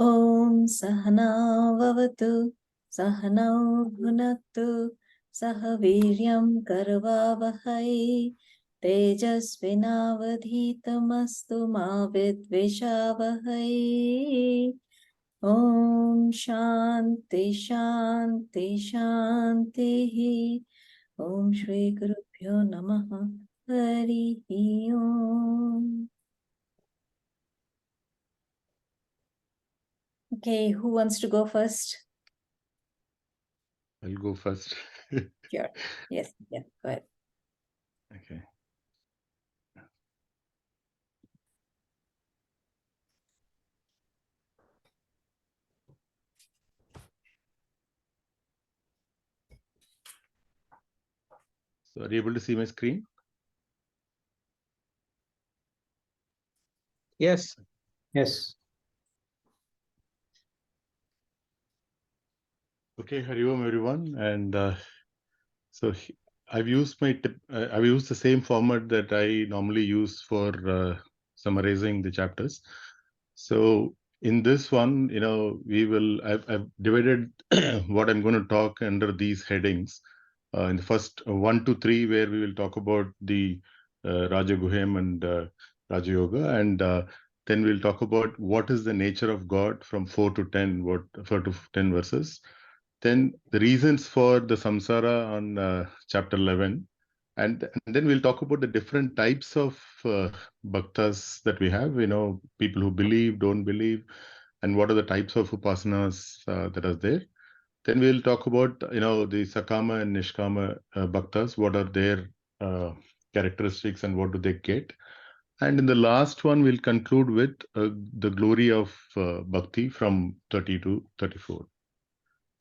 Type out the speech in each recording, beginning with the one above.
Om Sahana Vavatu Sahanau Bhunaktu Sahaviryam Karvavahai Tejasvinavadhitamastu ma vidvishavahai. Om Shanti Shanti Shanti. Om Shri Gurubhyo Namaha. Hari Om. Okay, who wants to go first? I'll go first. Sure. Yes, yeah, go ahead. Okay. So are you able to see my screen? Yes. Yes. Okay, Hari Om everyone, and I've used the same format that I normally use for summarizing the chapters. So in this one, I've divided what I'm going to talk under these headings. In the first 1 to 3, where we will talk about the Raja Guhem and Raja Yoga, and then we'll talk about what is the nature of God from 4 to 10, 4 to 10 verses. Then the reasons for the samsara on chapter 11. And then we'll talk about the different types of bhaktas that we have, people who believe, don't believe, and what are the types of upasanas that are there. Then we'll talk about, the sakama and nishkama bhaktas, what are their characteristics and what do they get. And in the last one, we'll conclude with the glory of bhakti from 30 to 34.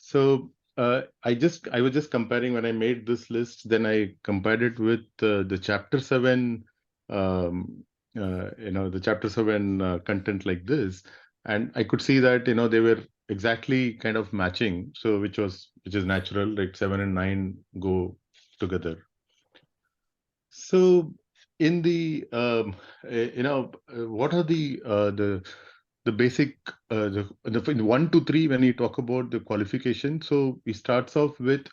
So I was just comparing when I made this list. Then I compared it with the chapter 7, the chapter 7 content like this, and I could see that they were exactly kind of matching. So which is natural. Like 7 and 9 go together. So in the what are the basic in 1 to 3, when you talk about the qualification, so he starts off with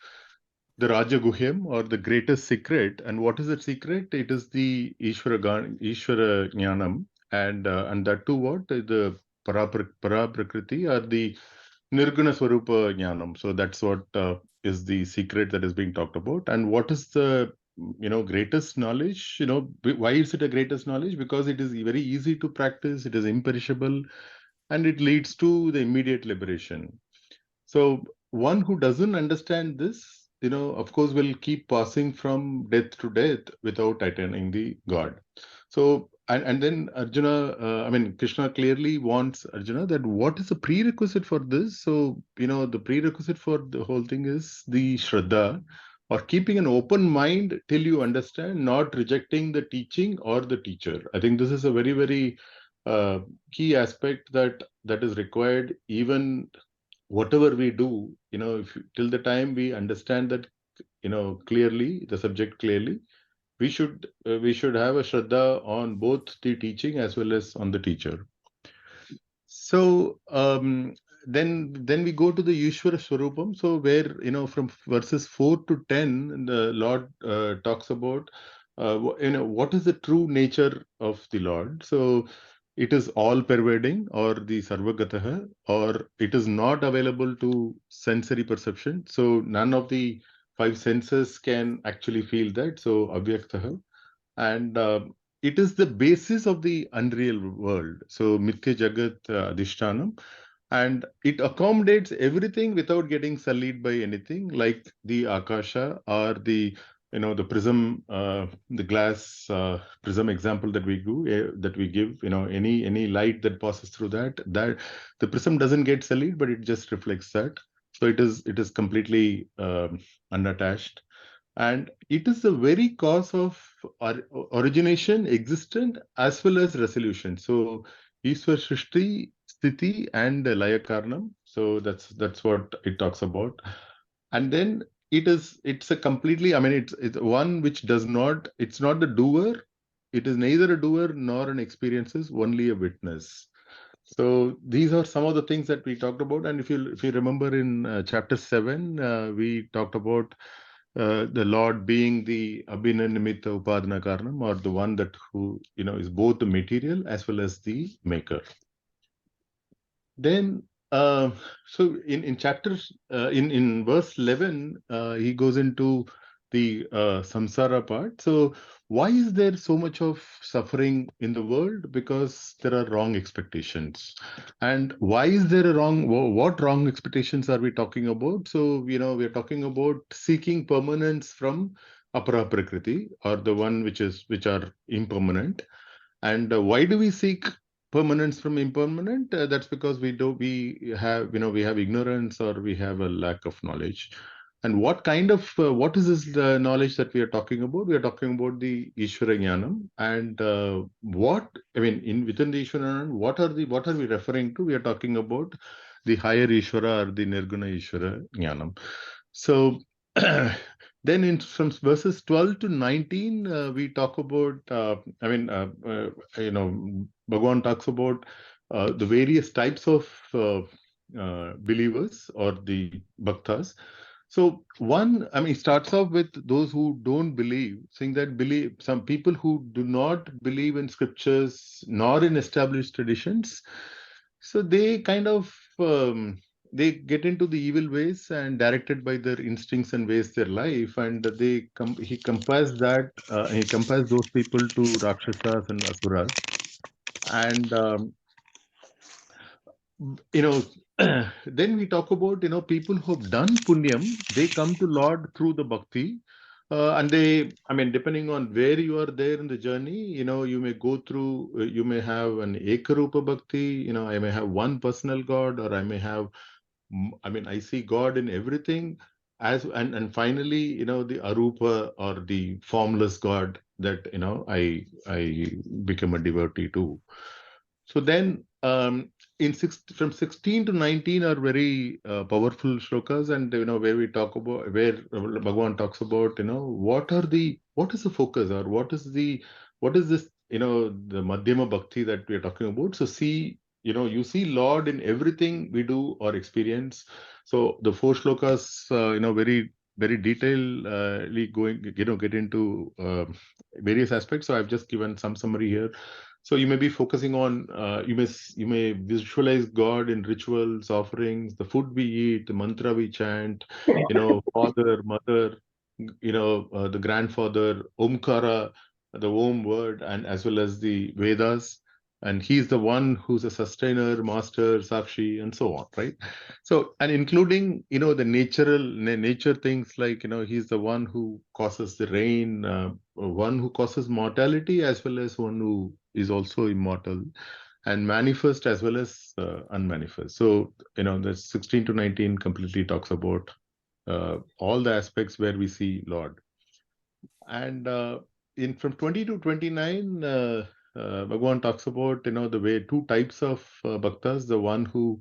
the Raja Guhyam, or the greatest secret. And what is that secret? It is the Ishvara Jnanam, and that too what? The Paraprakriti, or the Nirguna Swarupa Jnanam. So that's what is the secret that is being talked about. And what is the greatest knowledge? Why is it a greatest knowledge? Because it is very easy to practice, it is imperishable, and it leads to the immediate liberation. So one who doesn't understand this, of course, will keep passing from death to death without attaining the God. So, and then Arjuna, Krishna clearly wants Arjuna that what is the prerequisite for this? So, the prerequisite for the whole thing is the Shraddha, or keeping an open mind till you understand, not rejecting the teaching or the teacher. I think this is a very, very key aspect that is required. Even whatever we do, till the time we understand that, clearly, the subject clearly, we should have a shraddha on both the teaching as well as on the teacher. So then we go to the Yushvara Swarupam. So where, from verses 4 to 10, the Lord talks about what is the true nature of the Lord. So it is all pervading, or the Sarvagataha, or it is not available to sensory perception. So none of the 5 senses can actually feel that. So Avyaktaha. And it is the basis of the unreal world. So Mithya Jagat Adhishtanam. And it accommodates everything without getting sullied by anything, like the Akasha, or the the prism, the glass prism example that we give, any light that passes through that the prism doesn't get sullied, but it just reflects that. So it is completely unattached. And it is the very cause of origination, existence, as well as resolution. So Ishwar Shrishti, Sthiti, and Laya Karnam. So that's what it talks about. And then it's a completely, it's one which does not, it's not the doer. It is neither a doer nor an experiences, only a witness. So these are some of the things that we talked about. And if you remember in chapter 7, we talked about the Lord being the Abhina Nimitta Upadana Karanam, or the one that who is both the material as well as the maker. Then, so in chapters in verse 11, he goes into the samsara part. So why is there so much of suffering in the world? Because there are wrong expectations. And why is there a wrong? What wrong expectations are we talking about? So we're talking about seeking permanence from apara prakriti, or the one which are impermanent. And why do we seek permanence from impermanent? That's because we have ignorance, or we have a lack of knowledge. And what is this knowledge that we are talking about? We are talking about the Ishvara Jnanam. And within the Ishvara Jnanam, what are we referring to? We are talking about the higher Ishvara, or the Nirguna Ishvara Jnanam. So then from verses 12 to 19, we talk about, Bhagavan talks about the various types of believers, or the bhaktas. So it starts off with those who don't believe, saying that some people who do not believe in scriptures nor in established traditions. So they kind of they get into the evil ways, and directed by their instincts and waste their life. And he compares those people to Rakshasas and Asuras. And you know then we talk about people who have done punyam. They come to Lord through the bhakti. And depending on where you are there in the journey, you may go through, you may have an ekarupa bhakti. I may have one personal God, or I may have, I see God in everything. And finally, the arupa, or the formless God, that I become a devotee to. So then, from 16 to 19 are very powerful shlokas, and where we talk about, where Bhagavan talks about, what is the focus, or what is this, the Madhyama Bhakti that we are talking about. So you see Lord in everything we do or experience. So the four shlokas, very very detailedly get into various aspects. So I've just given some summary here. So you may be focusing on, you may visualize God in rituals, offerings, the food we eat, the mantra we chant, father, mother, the grandfather, Omkara, the Om word, and as well as the Vedas. And he's the one who's a sustainer, master, Sakshi, and so on, right? So, and including, the nature things, like, he's the one who causes the rain, one who causes mortality, as well as one who is also immortal, and manifest as well as unmanifest. So, the 16 to 19 completely talks about all the aspects where we see Lord. And from 20 to 29, Bhagavan talks about, the way two types of bhaktas, the one who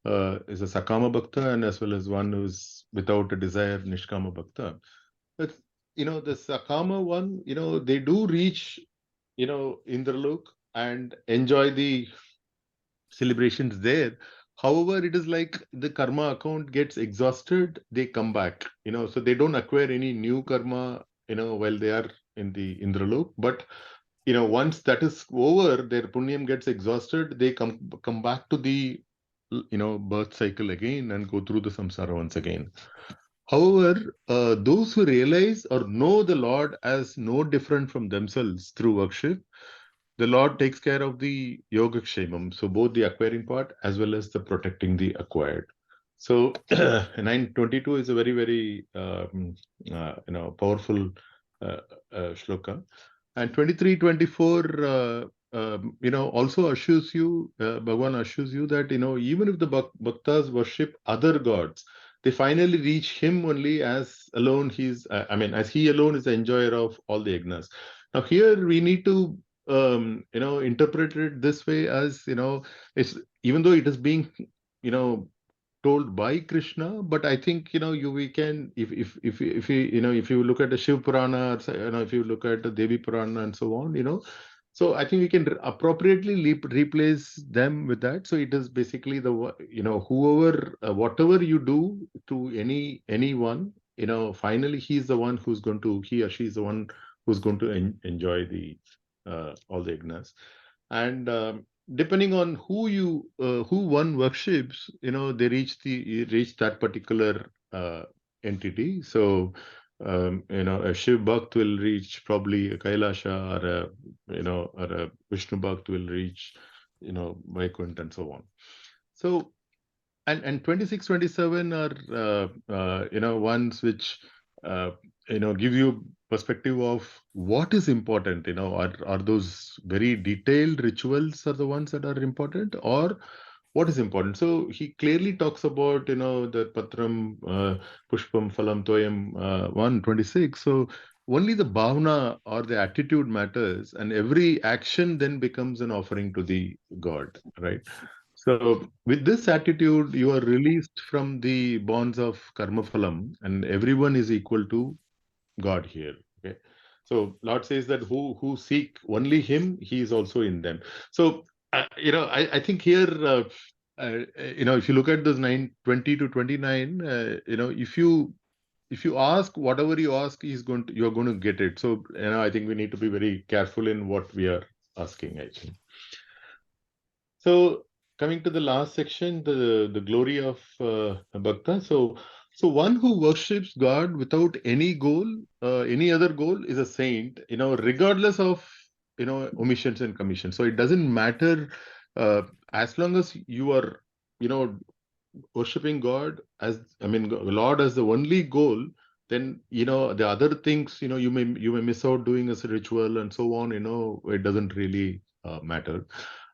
is a Sakama Bhakta, and as well as one who is without a desire, Nishkama Bhakta. But, the Sakama one, they do reach, Indralok, and enjoy the celebrations there. However, it is like the karma account gets exhausted, they come back, so they don't acquire any new karma, while they are in the Indralok. But, once that is over, their punyam gets exhausted, they come back to the, birth cycle again, and go through the samsara once again. However, those who realize or know the Lord as no different from themselves through worship, the Lord takes care of the yoga kshemam, so both the acquiring part as well as the protecting the acquired. So 922 is a very, very powerful shloka. And 23, 24, also assures you, Bhagavan assures you that, even if the bhaktas worship other gods, they finally reach him only, as alone as he alone is the enjoyer of all the yagnas. Now here we need to interpret it this way, as, it's, even though it is being, told by Krishna, but I think, we can, if you look at the Shiv Purana, or, if you look at the Devi Purana and so on, So I think we can appropriately replace them with that. So it is basically whoever, whatever you do to anyone, finally he or she is the one who's going to enjoy the all the ignas. And depending on who one worships, they reach that particular entity. So a Shiv Bhakt will reach probably a Kailasha, or a Vishnu Bhakt will reach, Vaikunt and so on. So, and 26, 27 are, ones which, give you perspective of what is important, are those very detailed rituals are the ones that are important, or what is important. So he clearly talks about, the Patram, Pushpam, Phalam, Toyam, 126. So only the bhavana or the attitude matters, and every action then becomes an offering to the God, right? So with this attitude, you are released from the bonds of karma phalam, and everyone is equal to God here. Okay. So Lord says that who seek only Him, He is also in them. So I think here, if you look at this 9:20 to 29, if you ask whatever you ask, you're going to get it. So I think we need to be very careful in what we are asking, I think. So coming to the last section, the glory of bhakta. So one who worships God without any goal, any other goal, is a saint. Regardless of omissions and commissions. So it doesn't matter, uh, as long as you are worshipping God Lord as the only goal. Then the other things you may miss out doing as a ritual and so on. It doesn't really matter.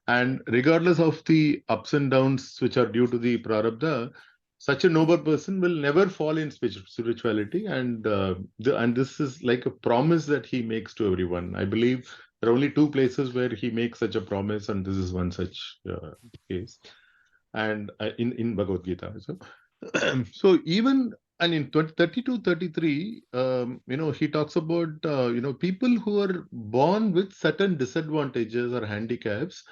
And regardless of the ups and downs which are due to the prarabdha, such a noble person will never fall in spirituality. And this is like a promise that he makes to everyone. I believe there are only two places where he makes such a promise, and this is one such case. And in Bhagavad Gita. So even, and in 32, 33, he talks about, people who are born with certain disadvantages or handicaps.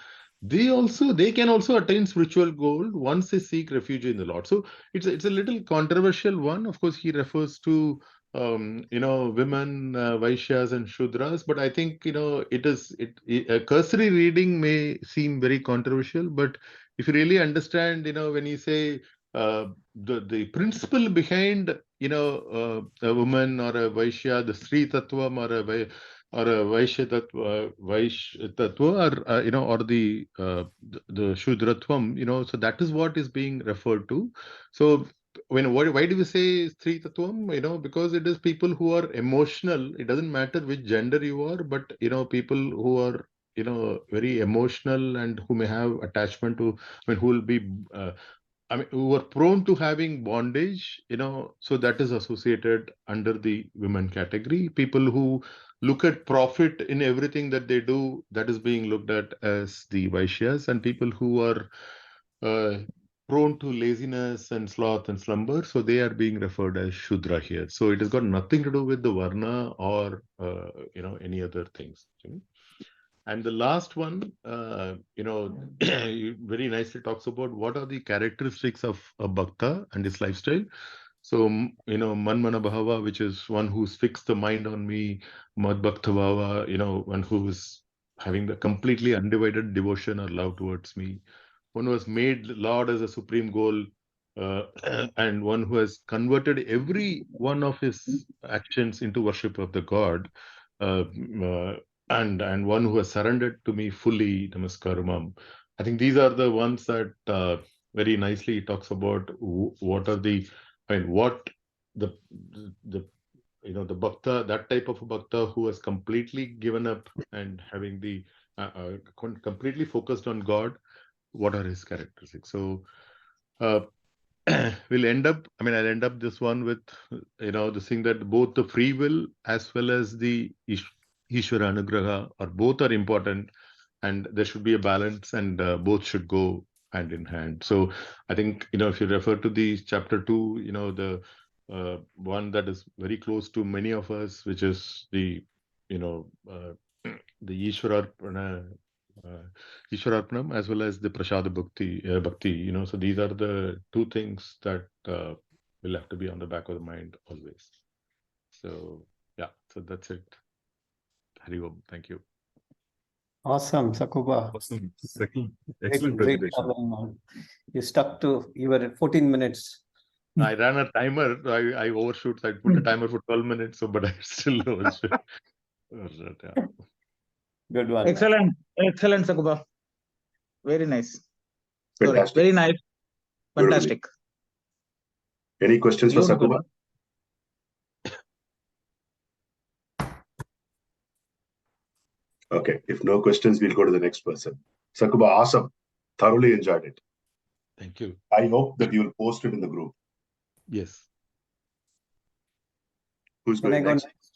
They can also attain spiritual goal once they seek refuge in the Lord. So it's a little controversial one. Of course, he refers to women, Vaishyas and Shudras, but I think a cursory reading may seem very controversial, but if you really understand, when you say the principle behind a woman or a Vaishya, the Sri Tattvam, or a Vaishya Tattva, or or the Shudratvam, so that is what is being referred to. So why do we say Sri Tattvam? Because it is people who are emotional. It doesn't matter which gender you are, but people who are very emotional and who may have attachment to, who will be who are prone to having bondage, so that is associated under the women category. People who look at profit in everything that they do, that is being looked at as the Vaishyas. And people who are prone to laziness and sloth and slumber, so they are being referred as Shudra here. So it has got nothing to do with the Varna or any other things. And the last one, very nicely talks about what are the characteristics of a bhakta and his lifestyle. So, Manmana Bhava, which is one who's fixed the mind on me, Mad Bhakta Bhava, one who is having the completely undivided devotion or love towards me, one who has made Lord as a supreme goal, and one who has converted every one of his actions into worship of the God. Uh, uh, and one who has surrendered to me fully, namaskaramam. I think these are the ones that very nicely talks about what are what the the bhakta, that type of a bhakta who has completely given up and having the completely focused on God. What are his characteristics? So uh, I'll end up this one with, the thing that both the free will as well as the Ishvara Anugraha, or both are important, and there should be a balance, and both should go hand in hand. So I think, if you refer to the chapter 2, the one that is very close to many of us, which is the, the Ishwararpanam as well as the Prasada Bhakti, you know, so these are the two things that will have to be on the back of the mind always. So, yeah, so that's it. Hari Om. Thank you. Awesome, Sakuba. Awesome. Great Excellent presentation. job. You stuck to, you were at 14 minutes. I ran a timer. I overshoot. I put a timer for 12 minutes, so but I still overshoot. Yeah. Good one. Excellent, excellent, Sakuba. Very nice. Sorry, Fantastic. very nice. Beautifully. Fantastic. Any questions for Beautiful. Sakuba? Okay, if no questions, we'll go to the next person. Sakuba, awesome. Thoroughly enjoyed it. Thank you. I hope that you'll post it in the group. Yes. Who's Can I going go next? next?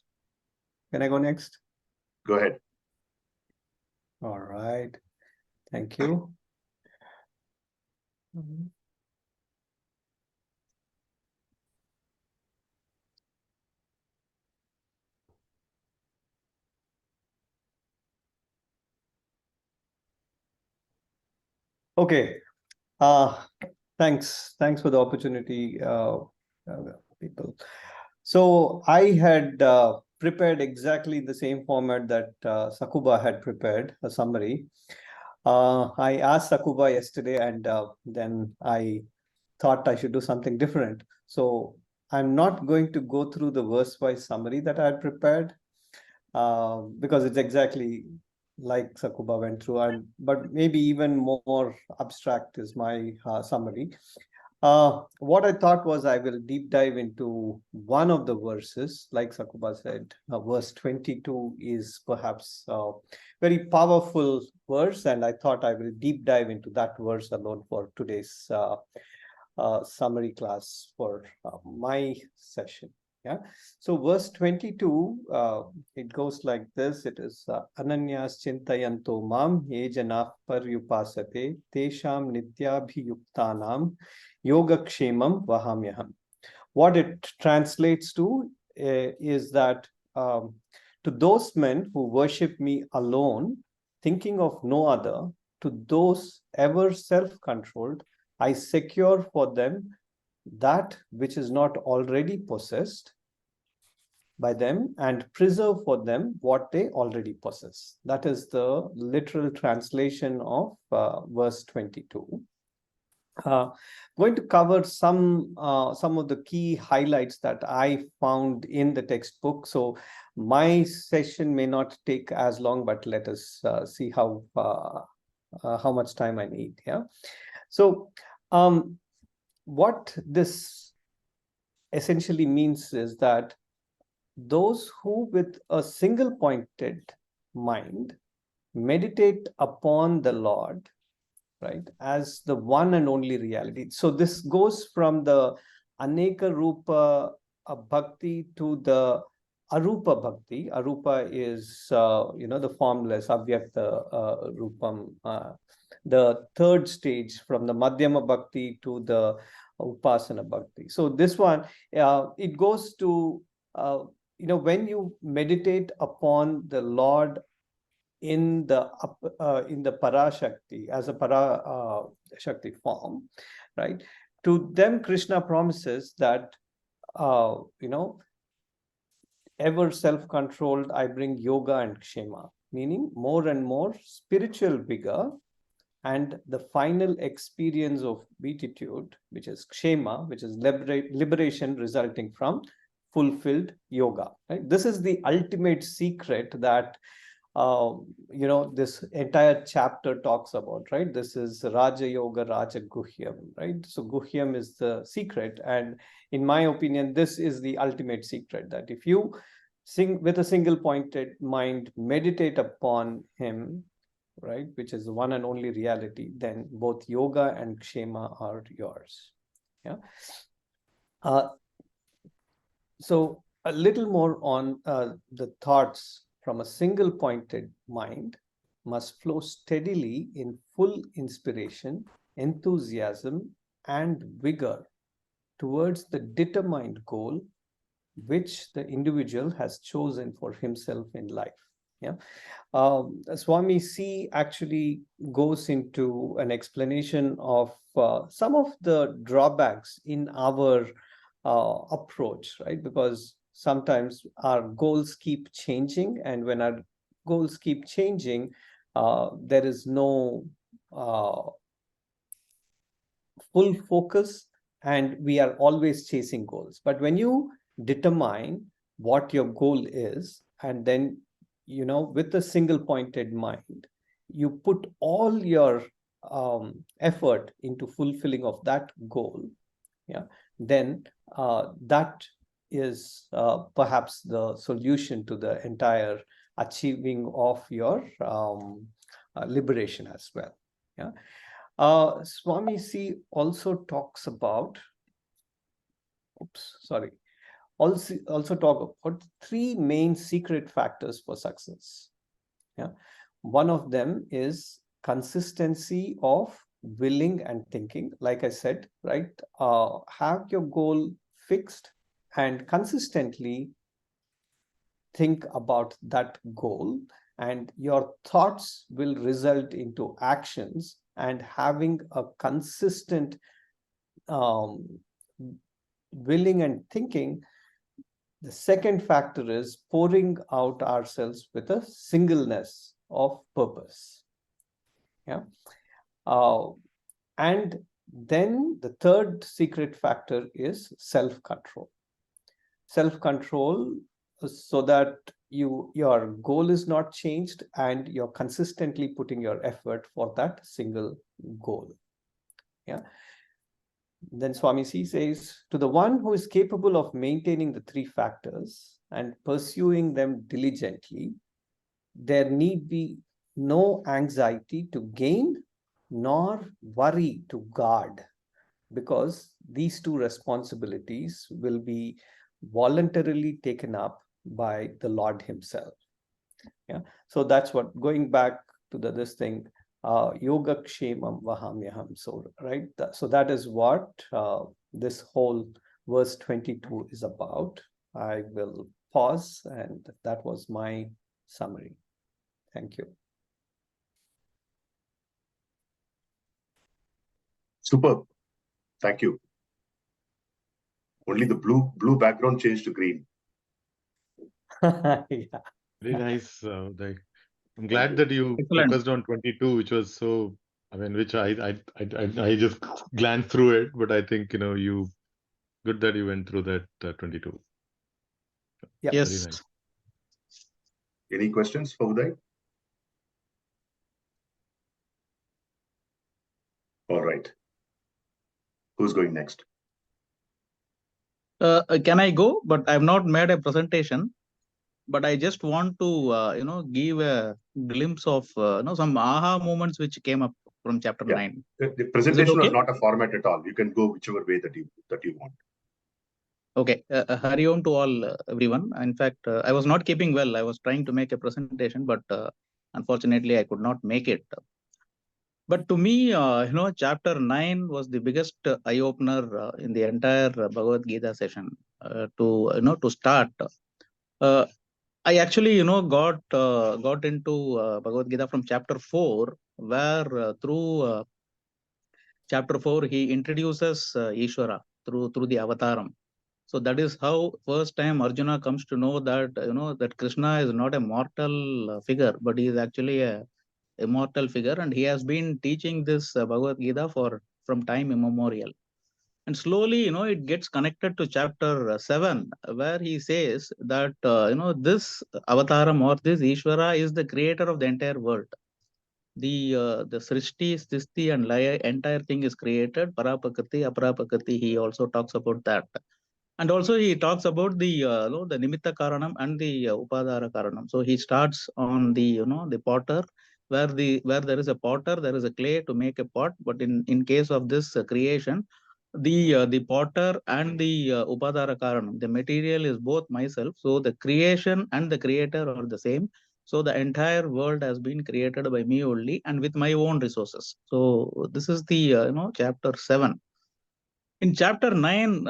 Can I go next? Go ahead. All right. Thank you. Okay. Thanks for the opportunity, people. So I had prepared exactly the same format that Sakuba had prepared, a summary. I asked Sakuba yesterday, and then I thought I should do something different. So I'm not going to go through the verse-wise summary that I had prepared, because it's exactly like Sakuba went through, but maybe even more abstract is my summary. What I thought was I will deep dive into one of the verses, like Sakuba said. Verse 22 is perhaps a very powerful verse, and I thought I will deep dive into that verse alone for today's summary class for my session. Yeah. So verse 22, it goes like this. It is Ananyas Chintayanto Mam Ye Janah Paryupasate Tesham Nityabhiyuktanam Yogakshemam Vahamyaham. What it translates to is that to those men who worship me alone, thinking of no other, to those ever self-controlled, I secure for them that which is not already possessed by them and preserve for them what they already possess. That is the literal translation of verse 22. Going to cover some of the key highlights that I found in the textbook. So my session may not take as long, but let us see how much time I need. Yeah. So what this essentially means is that those who with a single pointed mind meditate upon the Lord, right, as the one and only reality. So this goes from the Aneka Rupa Bhakti to the Arupa Bhakti. Arupa is, the formless, Avyakta Rupam. The third stage from the Madhyama Bhakti to the Upasana Bhakti. So this one, it goes to, when you meditate upon the Lord in the Parashakti, as a Parashakti form, right? To them, Krishna promises that, ever self-controlled, I bring yoga and kshema, meaning more and more spiritual vigor, and the final experience of beatitude, which is kshema, which is liberation resulting from fulfilled yoga. Right? This is the ultimate secret that this entire chapter talks about, right? This is Raja Yoga, Raja Guhyam, right? So Guhyam is the secret. And in my opinion, this is the ultimate secret, that if you with a single pointed mind, meditate upon him, right, which is the one and only reality, then both yoga and kshema are yours. Yeah. So a little more on the thoughts from a single pointed mind must flow steadily in full inspiration, enthusiasm, and vigor towards the determined goal which the individual has chosen for himself in life. Yeah. Swami C actually goes into an explanation of some of the drawbacks in our approach, right? Because sometimes our goals keep changing, and when our goals keep changing, there is no full focus, and we are always chasing goals. But when you determine what your goal is, and then, with a single pointed mind, you put all your effort into fulfilling of that goal, yeah, then that is perhaps the solution to the entire achieving of your liberation as well. Yeah. Swami C also talks about, also talk about three main secret factors for success. Yeah. One of them is consistency of willing and thinking. Like I said, right? Have your goal fixed and consistently think about that goal, and your thoughts will result into actions, and having a consistent willing and thinking. The second factor is pouring out ourselves with a singleness of purpose. Yeah. And then the third secret factor is self-control. Self-control, so that your goal is not changed, and you're consistently putting your effort for that single goal. Yeah. Then Swami C says, to the one who is capable of maintaining the three factors and pursuing them diligently, there need be no anxiety to gain nor worry to guard, because these two responsibilities will be voluntarily taken up by the Lord himself. Yeah. So that's what, going back to this thing, yoga kshemam vahamyaham. So, right. So that is what this whole verse 22 is about. I will pause, and that was my summary. Thank you. Superb. Thank you. Only the blue background changed to green. Yeah. Very nice. I'm glad that you Excellent. focused on 22, which was so. I mean, which I just glanced through it, but I think you good that you went through that 22. Yeah. Very Yes. nice. Any questions for Uday? All right. Who's going next? Can I go? But I've not made a presentation. But I just want to, give a glimpse of, some aha moments which came up from chapter Yeah. 9. The presentation was okay? not a format at all. You can go whichever way that you want. Okay. Hari Om to all, everyone. In fact, I was not keeping well. I was trying to make a presentation, but unfortunately, I could not make it. But to me, chapter 9 was the biggest eye opener in the entire Bhagavad Gita session. To start. I actually, got into Bhagavad Gita from chapter 4, where through chapter 4 he introduces Ishvara through the avataram. So that is how first time Arjuna comes to know that that Krishna is not a mortal figure, but he is actually a immortal figure, and he has been teaching this Bhagavad Gita from time immemorial. And slowly, it gets connected to chapter 7, where he says that, this avataram or this Ishvara is the creator of the entire world. The Srishti, Stisti, and Laya, entire thing is created. Parapakati, Aparapakati, he also talks about that. And also he talks about the the nimitta karanam and the upadara karanam. So he starts on the the potter, where there is a potter, there is a clay to make a pot. But in case of this creation, the potter and the upadara karanam, the material is both myself. So the creation and the creator are the same. So the entire world has been created by me only, and with my own resources. So this is the chapter 7. in chapter 9,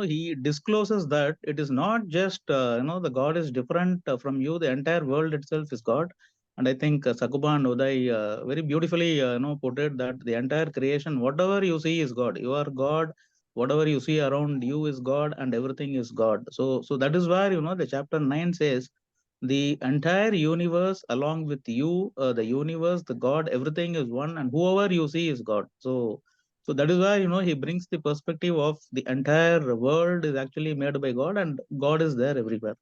he discloses that it is not just, the God is different from you. The entire world itself is God. And I think Sakuba and Uday very beautifully, put it that the entire creation, whatever you see is God. You are God. Whatever you see around you is God, and everything is God. So that is where, the chapter 9 says, the entire universe along with you, the universe, the God, everything is one, and whoever you see is God. So that is why, he brings the perspective of the entire world is actually made by God, and God is there everywhere.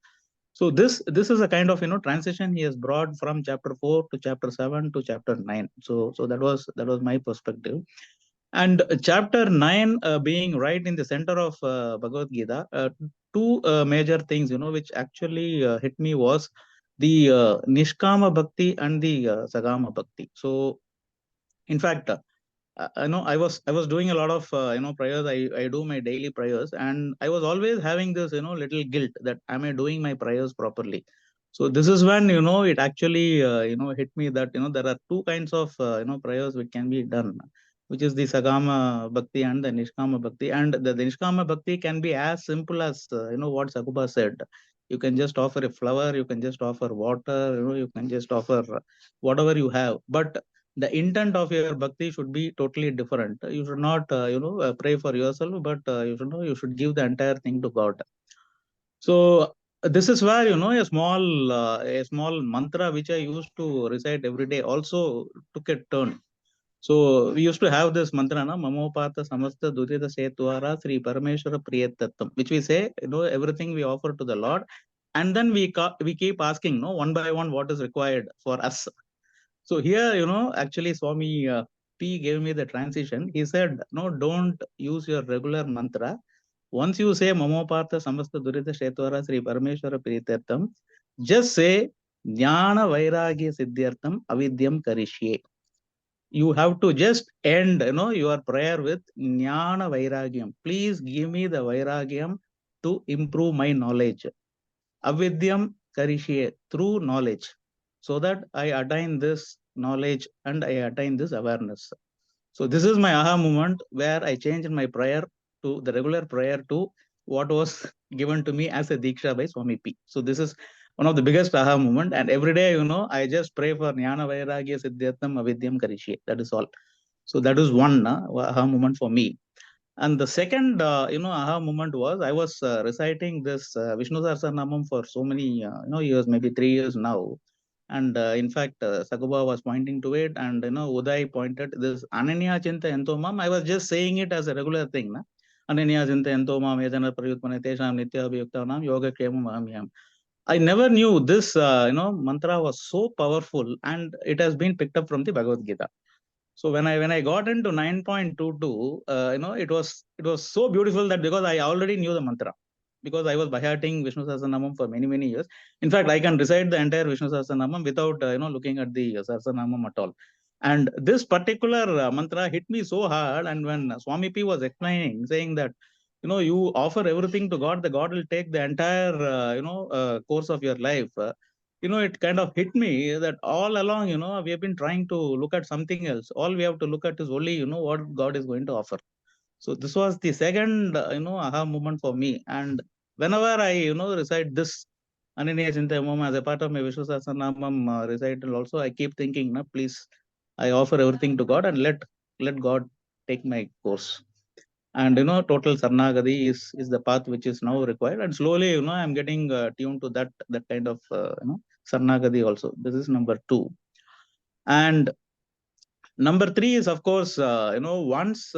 So this is a kind of, transition he has brought from chapter 4 to chapter 7 to chapter 9. So that was my perspective. And chapter 9 being right in the center of Bhagavad Gita, two major things, which actually hit me was the Nishkama Bhakti and the Sagama Bhakti. So in fact, I was doing a lot of prayers. I do my daily prayers, and I was always having this little guilt that am I doing my prayers properly. So this is when it actually hit me that there are two kinds of prayers which can be done, which is the Sagama Bhakti and the Nishkama Bhakti. And the Nishkama Bhakti can be as simple as what Sakuba said. You can just offer a flower, you can just offer water, you can just offer whatever you have, but the intent of your bhakti should be totally different. You should not pray for yourself, but you should give the entire thing to God. So this is where a small mantra which I used to recite every day also took a turn. So we used to have this mantra, na Mamopata Samasta Dudita Setwara Sri Parameshwara Priyatatam, which we say, everything we offer to the Lord, and then we keep asking, one by one, what is required for us. So here, actually Swami P gave me the transition. He said, no, don't use your regular mantra. Once you say Mamopartha Samasta Durita Shetvara Sri Parameshwara Pritartham, just say Jnana Vairagya Siddhyartham Avidyam Karishye. You have to just end, your prayer with Jnana Vairagyam. Please give me the Vairagyam to improve my knowledge. Avidyam Karishye, through knowledge, so that I attain this knowledge and I attain this awareness. So this is my aha moment where I changed my prayer to the regular prayer to what was given to me as a Diksha by Swami P. So this is one of the biggest aha moment. And every day, I just pray for Jnana Vairagya Siddhyatam Avidyam Karishye. That is all. So that is one aha moment for me. And the second, aha moment was I was reciting this Vishnu Sahasranamam for so many, years, maybe 3 years now. And in fact, Sakuba was pointing to it, and Uday pointed this Ananya Chinta Entomam. I was just saying it as a regular thing. Na? Ananya Chinta Entomam Edana Prayutmane Tesham Nitya Abhiyuktanam Yoga Kemam Ahamyam. I never knew this, mantra was so powerful, and it has been picked up from the Bhagavad Gita. So when I got into 9.22, it was so beautiful that because I already knew the mantra, because I was bhayating Vishnu Sahasranamam for many years. In fact, I can recite the entire Vishnu Sahasranamam without looking at the Sahasranamam at all. And this particular mantra hit me so hard. And when Swami P was explaining, saying that you offer everything to God, the God will take the entire course of your life. It kind of hit me that all along, we have been trying to look at something else. All we have to look at is only, what God is going to offer. So this was the second, aha moment for me. And whenever I, recite this Ananya Chintamam as a part of my Vishnu Sahasranamam recital also, I keep thinking, please, I offer everything to God and let God take my course. And total Sarnagadi is the path which is now required. And slowly, I'm getting tuned to that kind of Sarnagadi also. This is number 2. And number 3 is, of course, once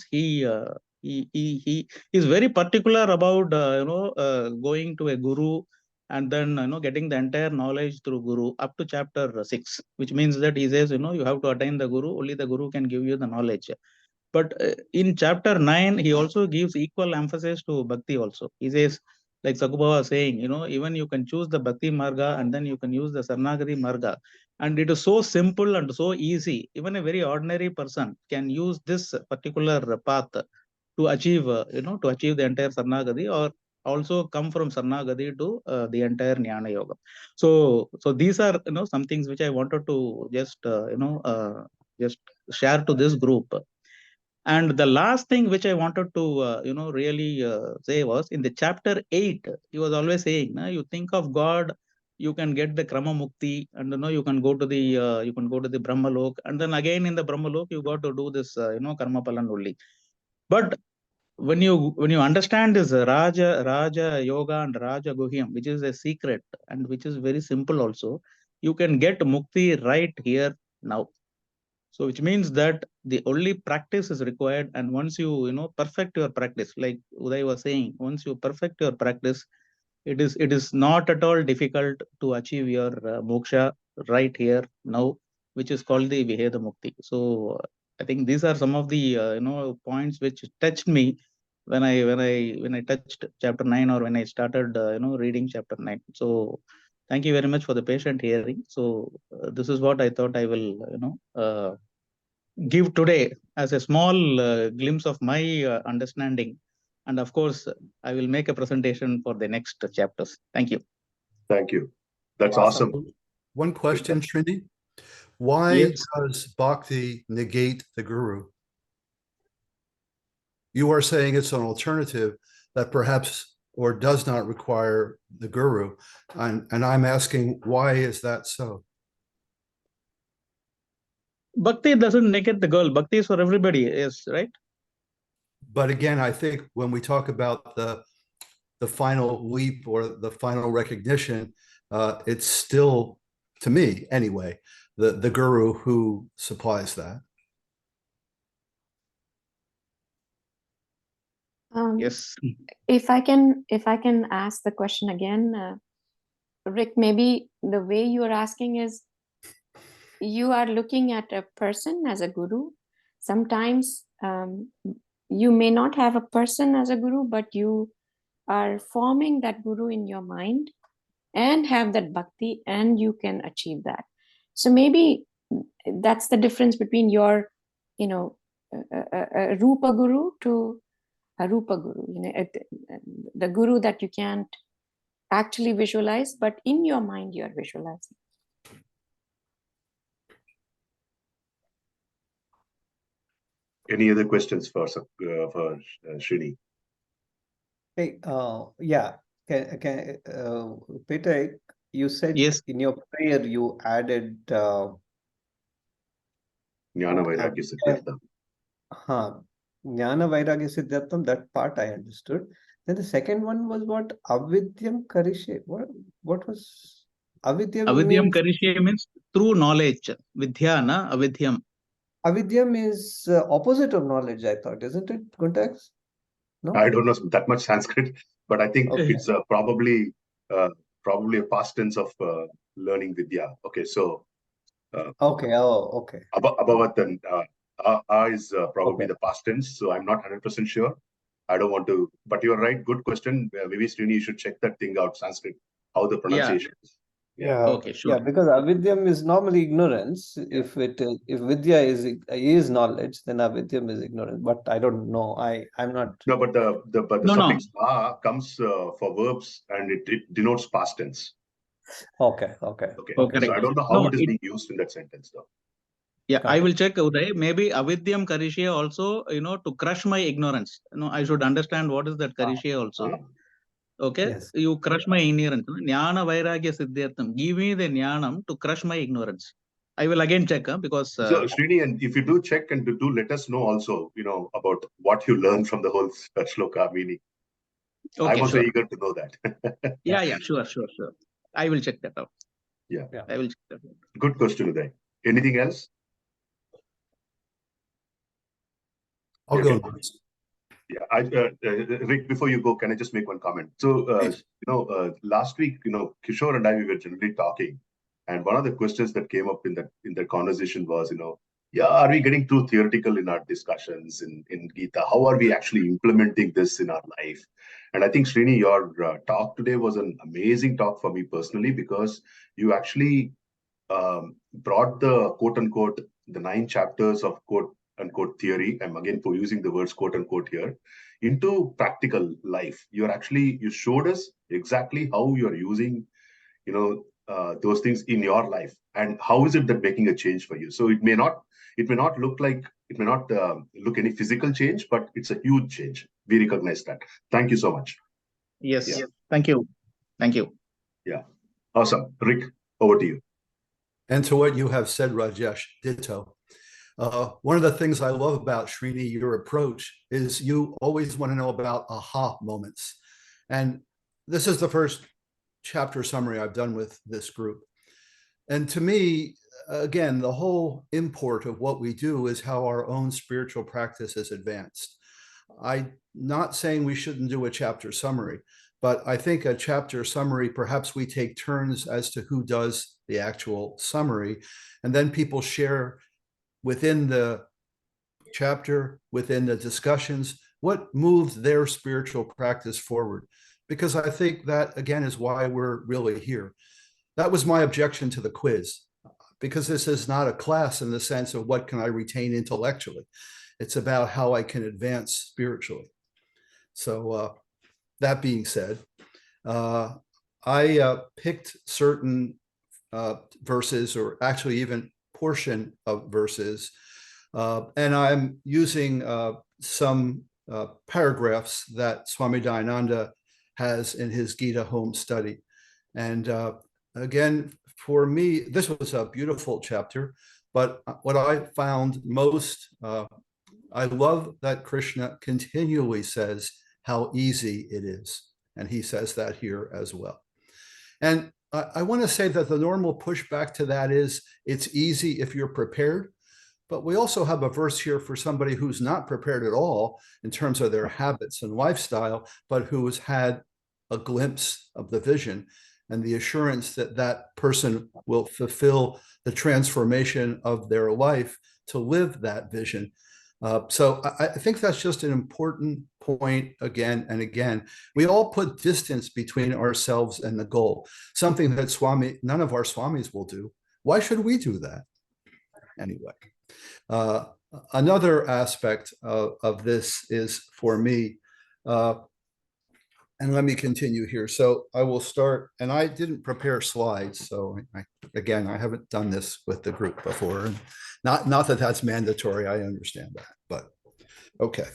he is very particular about going to a guru, and then getting the entire knowledge through guru up to chapter 6, which means that he says you have to attain the guru. Only the guru can give you the knowledge. But in chapter 9, he also gives equal emphasis to bhakti also. He says, like Sakuba was saying, even you can choose the bhakti marga and then you can use the Sarnagadi marga. And it is so simple and so easy. Even a very ordinary person can use this particular path to achieve, to achieve the entire Sarnagadi, or also come from Sarnagadi to the entire Jnana Yoga. So these are, some things which I wanted to just, just share to this group. And the last thing which I wanted to, really say was in the chapter 8, he was always saying, you think of God, you can get the Krama Mukti, and you can go to the Brahma Lok, and then again in the Brahma Lok, you got to do this, Karma Palan only. But when you understand this Raja Yoga and Raja Guhyam, which is a secret and which is very simple also, you can get Mukti right here now. So which means that the only practice is required, and once you perfect your practice, like Uday was saying, once you perfect your practice, it is not at all difficult to achieve your moksha right here now, which is called the Viheda Mukti. So I think these are some of the points which touched me when I touched chapter 9, or when I started reading chapter 9. So thank you very much for the patient hearing. So this is what I thought I will give today as a small glimpse of my understanding. And of course, I will make a presentation for the next chapters. Thank you. Thank you. That's awesome. One question, Srini. Why Yes. does bhakti negate the guru? You are saying it's an alternative that perhaps or does not require the guru. And I'm asking, why is that so? Bhakti doesn't negate the girl. Bhakti is for everybody. Yes, right? But again, I think when we talk about the final leap or the final recognition, it's still, to me anyway, the guru who supplies that. Yes. If I can ask the question again, Rick, maybe the way you are asking is, you are looking at a person as a guru. Sometimes you may not have a person as a guru, but you are forming that guru in your mind and have that bhakti, and you can achieve that. So maybe that's the difference between your, a Rupa Guru to a Rupa Guru, the guru that you can't actually visualize, but in your mind you're visualizing. Any other questions for Srini? Hey, yeah. Peter, you said Yes. in your prayer you added Jnana Vairagya Siddhartham. Jnana Vairagya Siddhartham, that part I understood. Then the second one was what? Avidyam Karishe. What was Avidyam? Avidyam Karishe means through knowledge. Vidya, na? Avidyam. Avidyam is opposite of knowledge, I thought, isn't it, Guntax? No? I don't know that much Sanskrit, but I think Okay. it's probably a past tense of learning Vidya. Okay, so Okay. Oh, okay. Abhavatan is probably the past tense, so I'm not 100% sure. I don't want to, but you're right. Good question. Maybe Srini, you should check that thing out, Sanskrit, how the pronunciation is. Yeah. Okay, sure. Yeah, because avidyam is normally ignorance. If vidya is knowledge, then avidyam is ignorance. But I don't know. I'm not. No, but the No. suffix comes for verbs, and it denotes past tense. Okay. Okay. Okay. So I don't know how No, it is being used in that sentence, though. Yeah, Got I it. will check, Uday. Maybe Avidyam Karishe also, to crush my ignorance. I should understand what is that Karishe also. Okay, Yes. you crush my ignorance. Jnana Vairagya Siddhartham. Give me the jnanam to crush my ignorance. I will again check, because So Srini, and if you do check and do let us know also, about what you learned from the whole shloka meaning. okay, I'm also sure. eager to know that. Yeah, sure. I will check that out. Yeah. I will check that out. Good question, Uday. Anything else? I'll Okay. go next. Yeah, Rick, before you go, can I just make one comment? So, last week, Kishore and I, we were generally talking, and one of the questions that came up in that conversation was, are we getting too theoretical in our discussions in Gita? How are we actually implementing this in our life? And I think, Srini, your talk today was an amazing talk for me personally, because you actually brought the quote-unquote, the 9 chapters of quote-unquote theory, I'm again for using the words quote-unquote here, into practical life. You showed us exactly how you're using, those things in your life, and how is it that making a change for you? So it may not look like, it may not look any physical change, but it's a huge change. We recognize that. Thank you so much. Yes. Yeah. Thank you. Thank you. Yeah, awesome. Rick, over to you. And to what you have said, Rajesh, ditto. One of the things I love about Srini, your approach, is you always want to know about aha moments. And this is the first chapter summary I've done with this group. And to me, again, the whole import of what we do is how our own spiritual practice is advanced. I'm not saying we shouldn't do a chapter summary, but I think a chapter summary, perhaps we take turns as to who does the actual summary, and then people share within the chapter, within the discussions, what moved their spiritual practice forward. Because I think that, again, is why we're really here. That was my objection to the quiz, because this is not a class in the sense of what can I retain intellectually. It's about how I can advance spiritually. So that being said, I picked certain verses, or actually even portion of verses, and I'm using some paragraphs that Swami Dayananda has in his Gita home study. And again, for me, this was a beautiful chapter, but what I found most, I love that Krishna continually says how easy it is. And he says that here as well. And I want to say that the normal pushback to that is it's easy if you're prepared. But we also have a verse here for somebody who's not prepared at all in terms of their habits and lifestyle, but who has had a glimpse of the vision and the assurance that that person will fulfill the transformation of their life to live that vision. So I think that's just an important point again and again. We all put distance between ourselves and the goal, something that none of our Swamis will do. Why should we do that? Anyway. Another aspect of this is for me, and let me continue here. So I will start, and I didn't prepare slides. So again, I haven't done this with the group before. And not that that's mandatory. I understand that, but okay.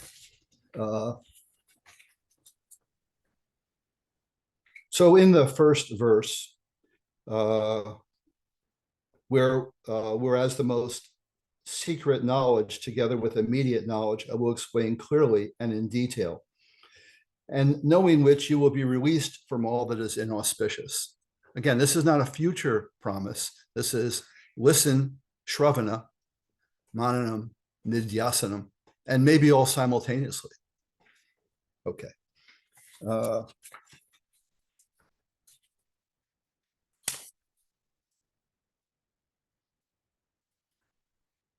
So in the first verse, whereas the most secret knowledge together with immediate knowledge, I will explain clearly and in detail, and knowing which you will be released from all that is inauspicious. Again, this is not a future promise. This is listen, shravana, mananam, nidyasanam, and maybe all simultaneously. Okay.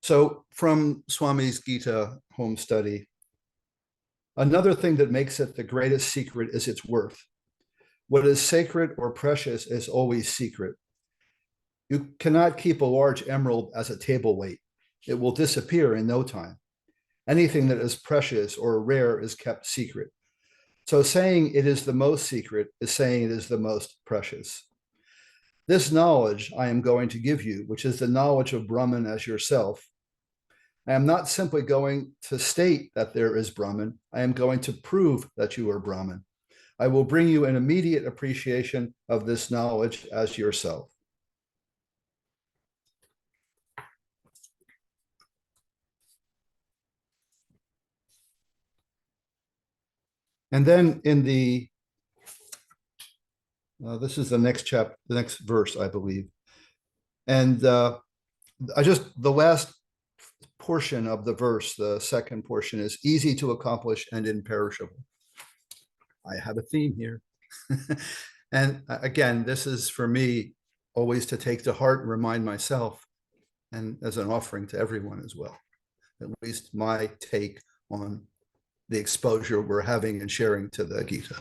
So from Swami's Gita home study, another thing that makes it the greatest secret is its worth. What is sacred or precious is always secret. You cannot keep a large emerald as a table weight. It will disappear in no time. Anything that is precious or rare is kept secret. So saying it is the most secret is saying it is the most precious. This knowledge I am going to give you, which is the knowledge of Brahman as yourself, I am not simply going to state that there is Brahman. I am going to prove that you are Brahman. I will bring you an immediate appreciation of this knowledge as yourself. And then in the, this is the next chapter, the next verse, I believe. And the last portion of the verse, the second portion, is easy to accomplish and imperishable. I have a theme here. And again, this is for me always to take to heart and remind myself, and as an offering to everyone as well, at least my take on the exposure we're having and sharing to the Gita.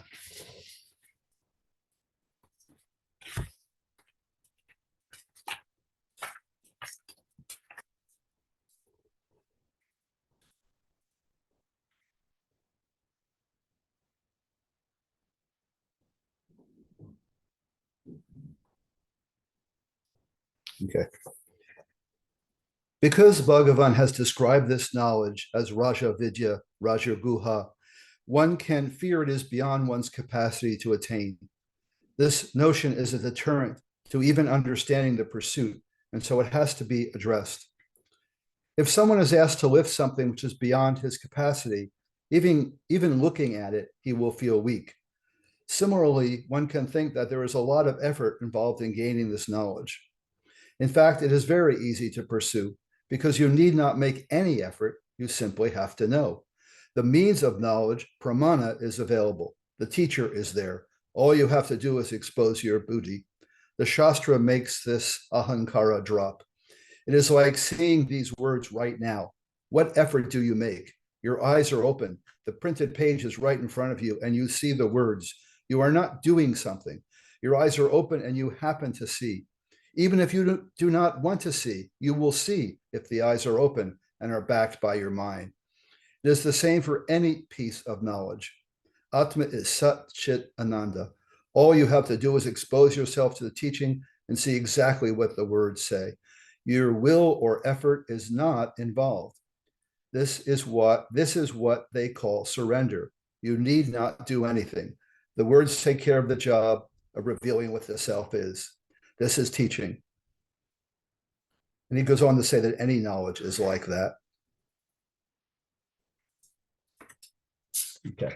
Okay. Because Bhagavan has described this knowledge as Raja Vidya, Raja Guha, one can fear it is beyond one's capacity to attain. This notion is a deterrent to even understanding the pursuit, and so it has to be addressed. If someone is asked to lift something which is beyond his capacity, even looking at it, he will feel weak. Similarly, one can think that there is a lot of effort involved in gaining this knowledge. In fact, it is very easy to pursue because you need not make any effort, you simply have to know. The means of knowledge, pramana, is available. The teacher is there. All you have to do is expose your buddhi. The Shastra makes this ahankara drop. It is like seeing these words right now. What effort do you make? Your eyes are open. The printed page is right in front of you, and you see the words. You are not doing something. Your eyes are open, and you happen to see. Even if you do not want to see, you will see if the eyes are open and are backed by your mind. It is the same for any piece of knowledge. Atma is Sat Chit Ananda. All you have to do is expose yourself to the teaching and see exactly what the words say. Your will or effort is not involved. This is what they call surrender. You need not do anything. The words take care of the job of revealing what the self is. This is teaching. And he goes on to say that any knowledge is like that. Okay.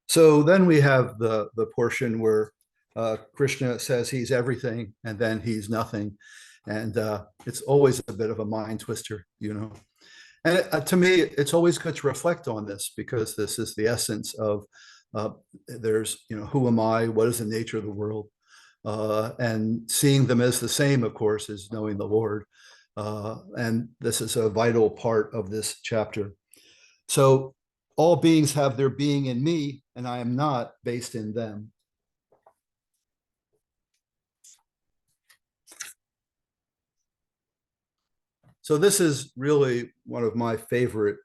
So then we have the portion where Krishna says he's everything and then he's nothing. And it's always a bit of a mind twister, you know. And to me, it's always good to reflect on this because this is the essence of there's, you know, who am I? What is the nature of the world? And seeing them as the same, of course, is knowing the Lord. And this is a vital part of this chapter. So all beings have their being in me, and I am not based in them. So this is really one of my favorite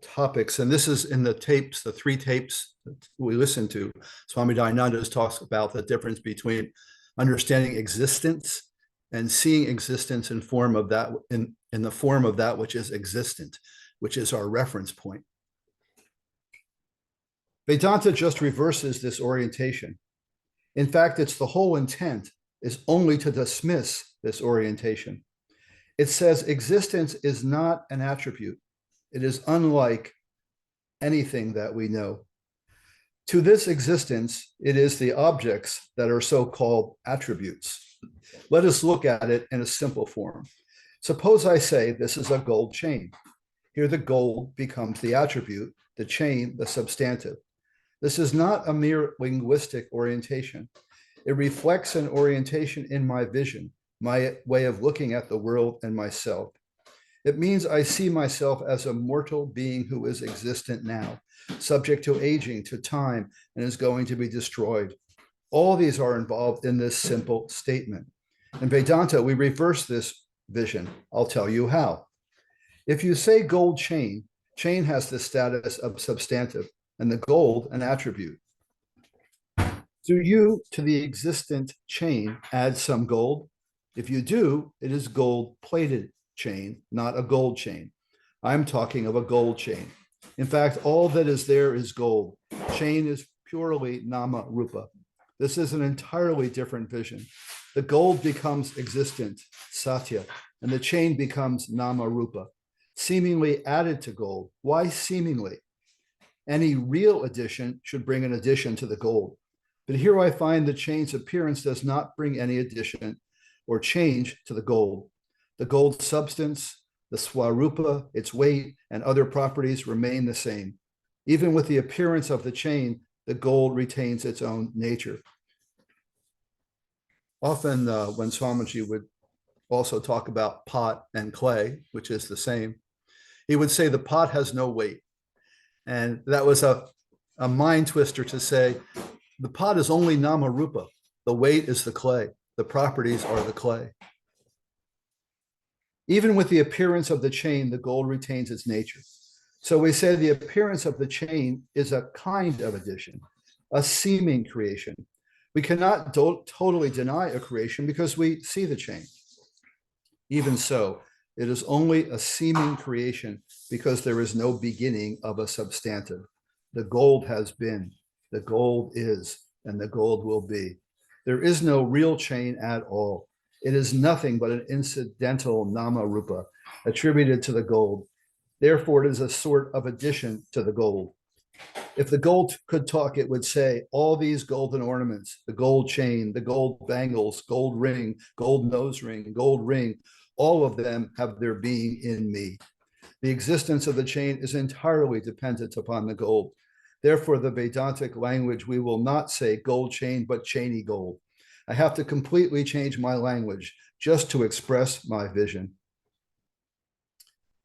topics, and this is in the tapes, the 3 tapes that we listen to. Swami Dayananda talks about the difference between understanding existence and seeing existence in form of that, in the form of that which is existent, which is our reference point. Vedanta just reverses this orientation. In fact, it's the whole intent is only to dismiss this orientation. It says existence is not an attribute. It is unlike anything that we know. To this existence, it is the objects that are so-called attributes. Let us look at it in a simple form. Suppose I say this is a gold chain. Here the gold becomes the attribute, the chain, the substantive. This is not a mere linguistic orientation. It reflects an orientation in my vision, my way of looking at the world and myself. It means I see myself as a mortal being who is existent now, subject to aging, to time, and is going to be destroyed. All these are involved in this simple statement. In Vedanta, we reverse this vision. I'll tell you how. If you say gold chain, chain has the status of substantive, and the gold an attribute. Do you, to the existent chain, add some gold? If you do, it is gold-plated chain, not a gold chain. I'm talking of a gold chain. In fact, all that is there is gold. Chain is purely nama rupa. This is an entirely different vision. The gold becomes existent, satya, and the chain becomes nama rupa, seemingly added to gold. Why seemingly? Any real addition should bring an addition to the gold. But here I find the chain's appearance does not bring any addition or change to the gold. The gold substance, the swarupa, its weight, and other properties remain the same. Even with the appearance of the chain, the gold retains its own nature. Often when Swamiji would also talk about pot and clay, which is the same, he would say the pot has no weight. And that was a mind twister to say, the pot is only nama rupa. The weight is the clay. The properties are the clay. Even with the appearance of the chain, the gold retains its nature. So we say the appearance of the chain is a kind of addition, a seeming creation. We cannot totally deny a creation because we see the chain. Even so, it is only a seeming creation because there is no beginning of a substantive. The gold has been, the gold is, and the gold will be. There is no real chain at all. It is nothing but an incidental nama rupa attributed to the gold. Therefore, it is a sort of addition to the gold. If the gold could talk, it would say, all these golden ornaments, the gold chain, the gold bangles, gold ring, gold nose ring, gold ring, all of them have their being in me. The existence of the chain is entirely dependent upon the gold. Therefore, the Vedantic language, we will not say gold chain, but chainy gold. I have to completely change my language just to express my vision.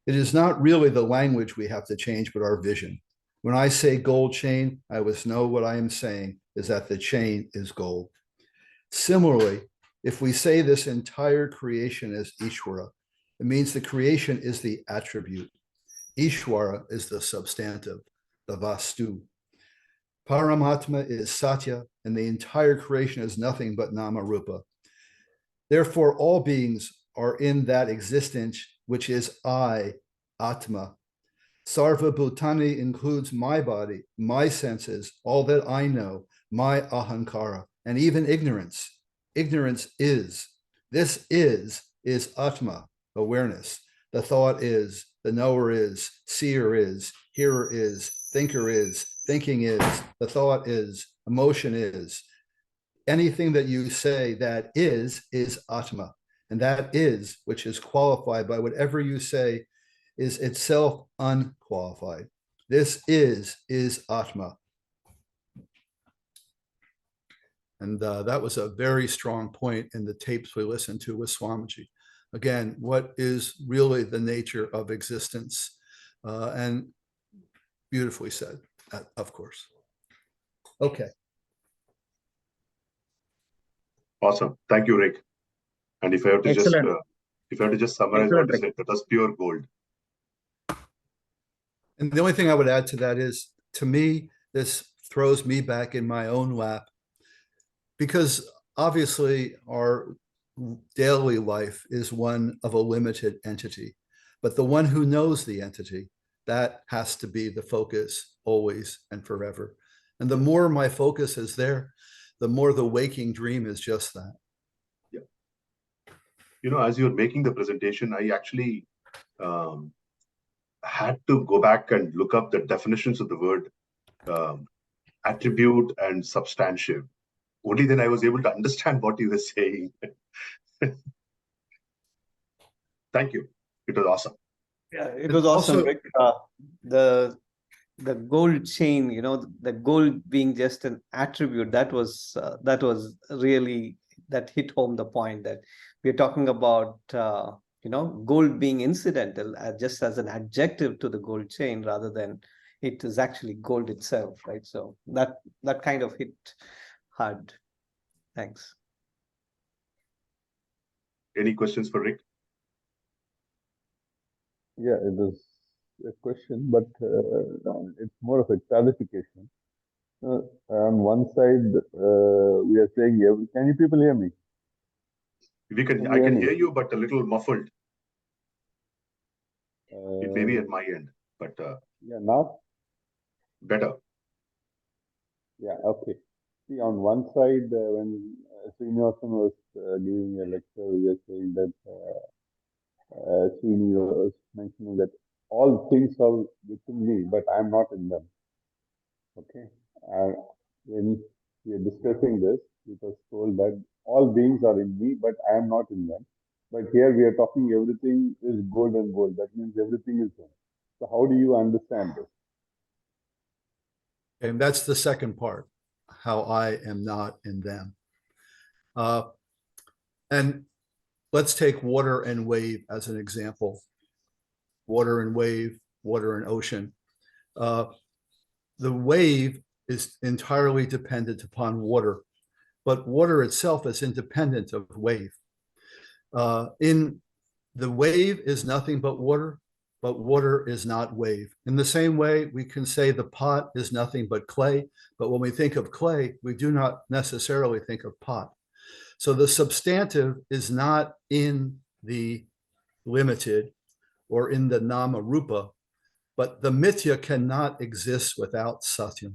It is not really the language we have to change, but our vision. When I say gold chain, I always know what I am saying is that the chain is gold. Similarly, if we say this entire creation is Ishvara, it means the creation is the attribute. Ishvara is the substantive, the vastu. Paramatma is Satya, and the entire creation is nothing but Nama Rupa. Therefore, all beings are in that existence, which is I, Atma. Sarva Bhutani includes my body, my senses, all that I know, my ahankara, and even ignorance. Ignorance is. This is Atma, awareness. The thought is, the knower is, seer is, hearer is, thinker is, thinking is, the thought is, emotion is. Anything that you say that is Atma. And that is, which is qualified by whatever you say, is itself unqualified. This is Atma. And that was a very strong point in the tapes we listened to with Swamiji. Again, what is really the nature of existence? And beautifully said, of course. Okay. Awesome. Thank you, Rick. And if I have to Excellent. just summarize Excellent, what you said, that was pure gold. And the only thing I would add to that is, to me, this throws me back in my own lap, because obviously our daily life is one of a limited entity, but the one who knows the entity, that has to be the focus always and forever. And the more my focus is there, the more the waking dream is just that. Yeah. You know, as you were making the presentation, I actually had to go back and look up the definitions of the word attribute and substantive. Only then I was able to understand what you were saying. Thank you. It was awesome. Yeah, it was awesome, Also, Rick. The gold chain, you know, the gold being just an attribute, that was really, that hit home the point that we're talking about, you know, gold being incidental, just as an adjective to the gold chain, rather than it is actually gold itself, right? So that kind of hit hard. Thanks. Any questions for Rick? Yeah, it is a question, but it's more of a clarification. On one side, we are saying, can you people hear me? I can hear you, but a little muffled. It may be at my end, but yeah, now better. Yeah, okay. See, on one side, when Srinivasan was giving a lecture, we are saying that Srini was mentioning that all things are within me, but I am not in them. Okay. When we are discussing this, it was told that all beings are in me, but I am not in them. But here we are talking everything is gold and gold. That means everything is one. So how do you understand this? and that's the second part, how I am not in them. And let's take water and wave as an example. Water and wave, water and ocean. The wave is entirely dependent upon water, but water itself is independent of wave. In the wave is nothing but water is not wave. In the same way, we can say the pot is nothing but clay, but when we think of clay, we do not necessarily think of pot. So the substantive is not in the limited or in the nama rupa, but the mithya cannot exist without satyam.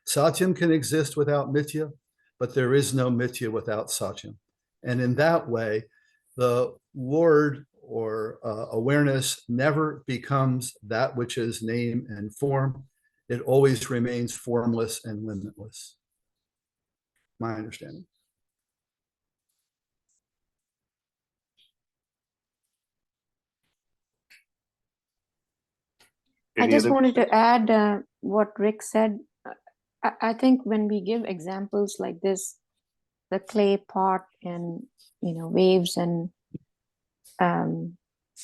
Satyam can exist without mithya, but there is no mithya without satyam. And in that way, the Lord or awareness never becomes that which is name and form. It always remains formless and limitless. My understanding. I Any just other wanted to questions? add what Rick said. I think when we give examples like this, the clay pot and waves and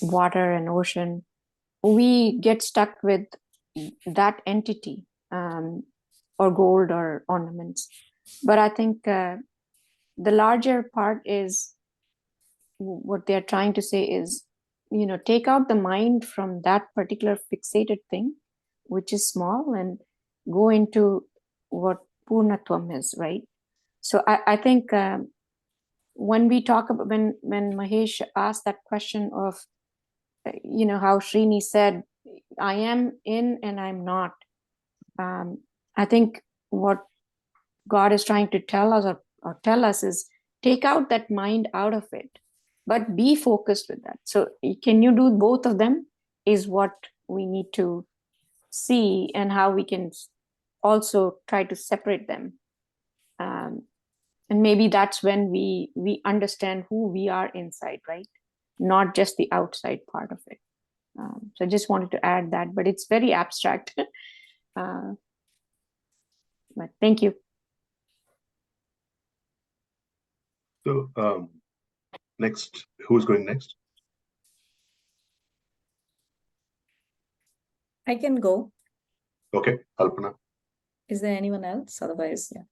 water and ocean, we get stuck with that entity, or gold or ornaments. But I think the larger part is what they're trying to say is, take out the mind from that particular fixated thing, which is small, and go into what Purnatvam is, right? So I think when we talk about, when Mahesh asked that question of, how Srini said, I am in and I'm not. I think what God is trying to tell us or tell us is, take out that mind out of it, but be focused with that. So can you do both of them is what we need to see, and how we can also try to separate them. And maybe that's when we understand who we are inside, right? Not just the outside part of it. So I just wanted to add that, but it's very abstract. But thank you. So next, who's going next? I can go. Okay, Alpana. Is there anyone else? Otherwise, yeah.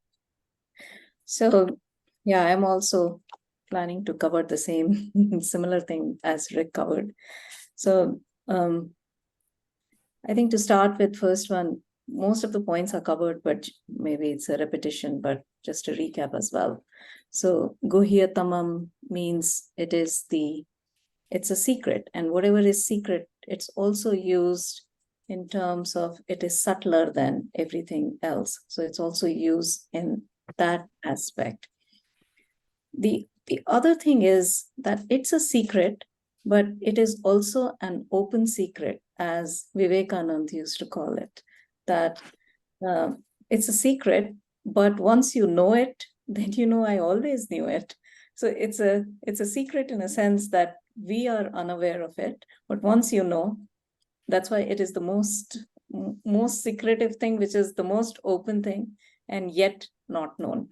So, yeah, I'm also planning to cover the same similar thing as Rick covered. So, I think to start with, first one, most of the points are covered, but maybe it's a repetition, but just to recap as well. So, Guhyatamam means it's a secret, and whatever is secret, it's also used in terms of it is subtler than everything else. So it's also used in that aspect. The other thing is that it's a secret, but it is also an open secret, as Vivekananda used to call it, that it's a secret, but once you know it, then you know I always knew it. So it's a secret in a sense that we are unaware of it, but once you know, that's why it is the most secretive thing, which is the most open thing, and yet not known.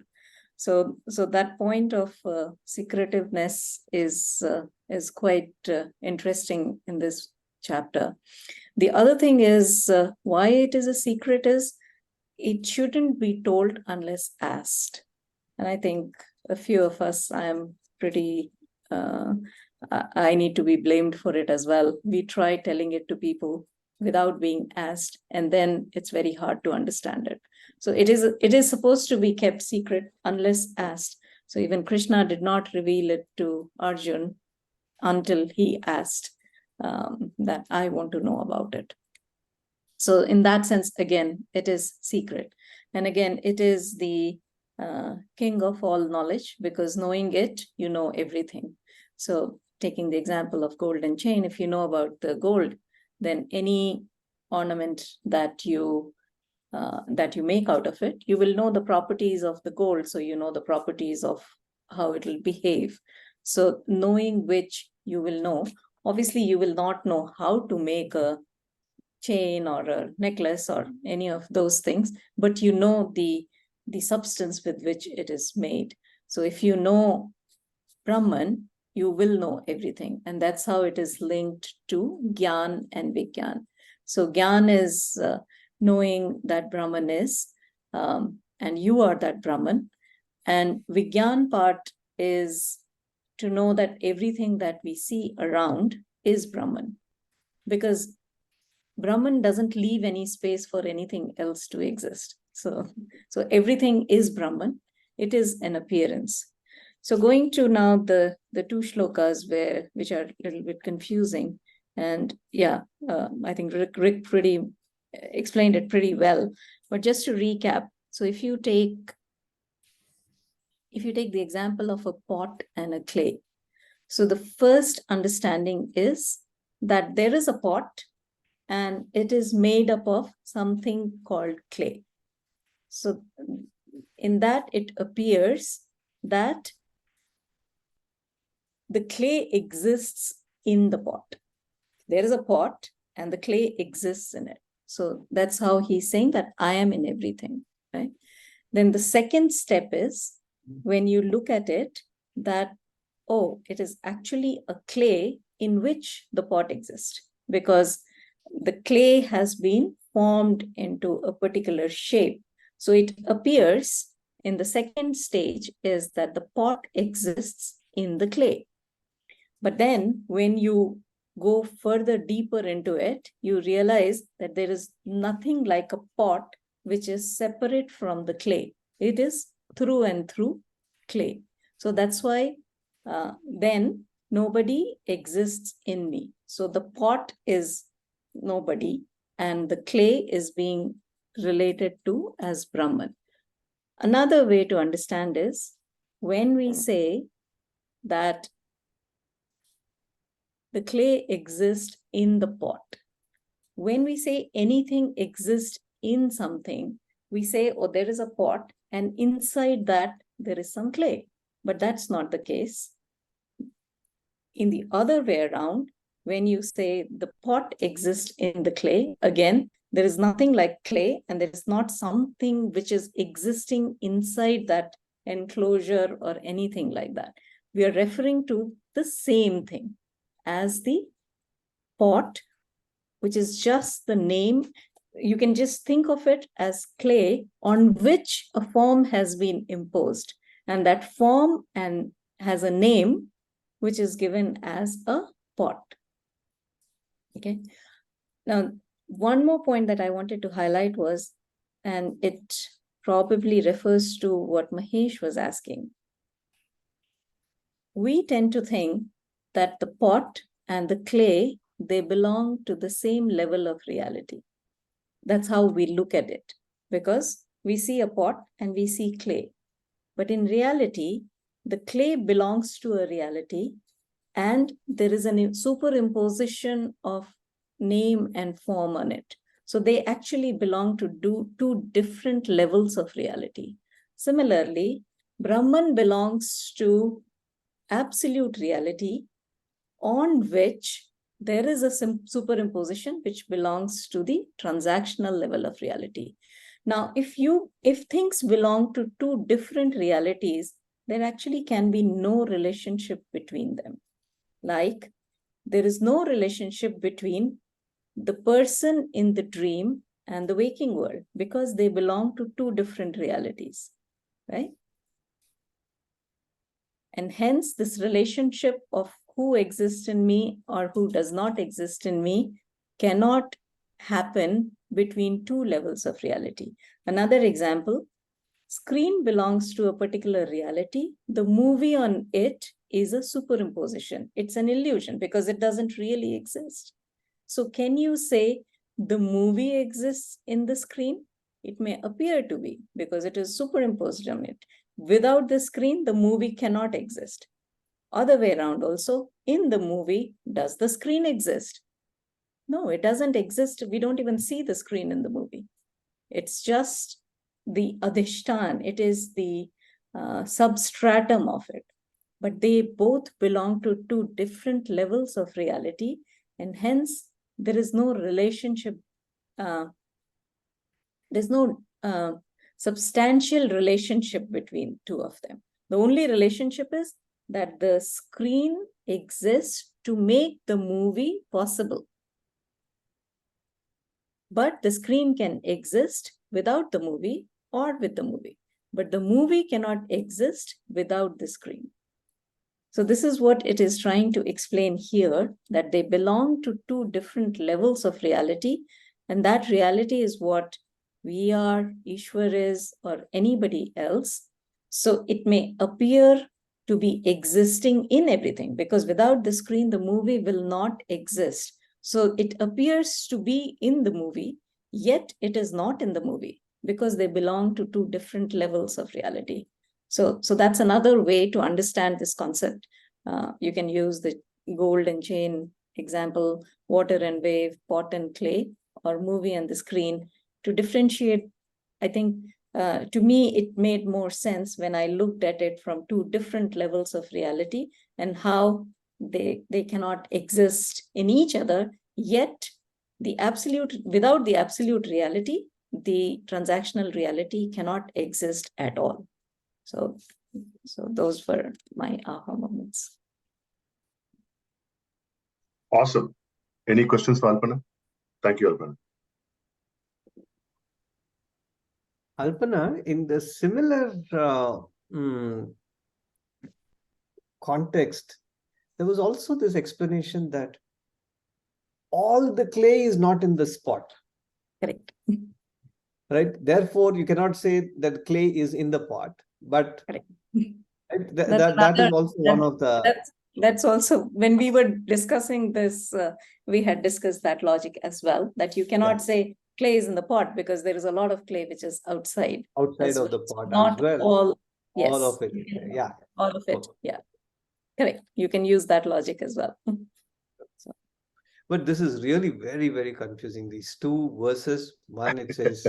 So that point of secretiveness is quite interesting in this chapter. The other thing is why it is a secret is it shouldn't be told unless asked. And I think a few of us, I am pretty, I need to be blamed for it as well. We try telling it to people without being asked, and then it's very hard to understand it. So it is supposed to be kept secret unless asked. So even Krishna did not reveal it to Arjun until he asked that I want to know about it. So in that sense, again, it is secret. And again, it is the king of all knowledge, because knowing it, you know everything. So taking the example of golden chain, if you know about the gold, then any ornament that you make out of it, you will know the properties of the gold. So you know the properties of how it will behave. So knowing which you will know, obviously you will not know how to make a chain or a necklace or any of those things, but you know the substance with which it is made. So if you know Brahman, you will know everything. And that's how it is linked to Gyan and Vigyan. So Gyan is knowing that Brahman is, and you are that Brahman. And Vigyan part is to know that everything that we see around is Brahman, because Brahman doesn't leave any space for anything else to exist. So everything is Brahman. It is an appearance. So going to now the two shlokas which are a little bit confusing, and yeah, I think Rick pretty explained it pretty well. But just to recap, so if you take the example of a pot and a clay, so the first understanding is that there is a pot and it is made up of something called clay. So in that, it appears that the clay exists in the pot. There is a pot and the clay exists in it. So that's how he's saying that I am in everything, right? Then the second step is when you look at it, that, oh, it is actually a clay in which the pot exists, because the clay has been formed into a particular shape. So it appears in the second stage is that the pot exists in the clay. But then when you go further deeper into it, you realize that there is nothing like a pot which is separate from the clay. It is through and through clay. So that's why then nobody exists in me. So the pot is nobody and the clay is being related to as Brahman. Another way to understand is when we say that the clay exists in the pot. When we say anything exists in something, we say, oh, there is a pot and inside that there is some clay. But that's not the case. In the other way around, when you say the pot exists in the clay, again, there is nothing like clay and there is not something which is existing inside that enclosure or anything like that. We are referring to the same thing as the pot, which is just the name. You can just think of it as clay on which a form has been imposed. And that form has a name which is given as a pot. Okay. Now, one more point that I wanted to highlight was, and it probably refers to what Mahesh was asking. We tend to think that the pot and the clay, they belong to the same level of reality. That's how we look at it, because we see a pot and we see clay. But in reality, the clay belongs to a reality and there is a superimposition of name and form on it. So they actually belong to two different levels of reality. Similarly, Brahman belongs to absolute reality on which there is a superimposition which belongs to the transactional level of reality. Now, if things belong to two different realities, there actually can be no relationship between them. Like, there is no relationship between the person in the dream and the waking world because they belong to two different realities, right? And hence, this relationship of who exists in me or who does not exist in me cannot happen between two levels of reality. Another example, screen belongs to a particular reality. The movie on it is a superimposition. It's an illusion because it doesn't really exist. So can you say the movie exists in the screen? It may appear to be because it is superimposed on it. Without the screen, the movie cannot exist. Other way around also, in the movie, does the screen exist? No, it doesn't exist. We don't even see the screen in the movie. It's just the adhishtan. It is the substratum of it. But they both belong to two different levels of reality, and hence there is no relationship. There's no substantial relationship between two of them. The only relationship is that the screen exists to make the movie possible. But the screen can exist without the movie or with the movie. But the movie cannot exist without the screen. So this is what it is trying to explain here, that they belong to two different levels of reality. And that reality is what we are, Ishwar is, or anybody else. So it may appear to be existing in everything, because without the screen, the movie will not exist. So it appears to be in the movie, yet it is not in the movie, because they belong to two different levels of reality. So that's another way to understand this concept. You can use the gold and chain example, water and wave, pot and clay, or movie and the screen, to differentiate. I think to me, it made more sense when I looked at it from two different levels of reality, and how they cannot exist in each other, yet without the absolute reality, the transactional reality cannot exist at all. So those were my aha moments. Awesome. Any questions for Alpana? Thank you, Alpana. Alpana, in the similar context, there was also this explanation that all the clay is not in the spot. Correct. Right? Therefore, you cannot say that clay is in the pot, but Correct. right? That is also one of the... That's also, when we were discussing this, we had discussed that logic as well, that you cannot say clay is in the pot, because there is a lot of clay which is outside of well. the pot Not as well. all. Yes. All of it. Yeah. All of it. Yeah. Correct. You can use that logic as well. So. But this is really very, very confusing. These two verses, one it says...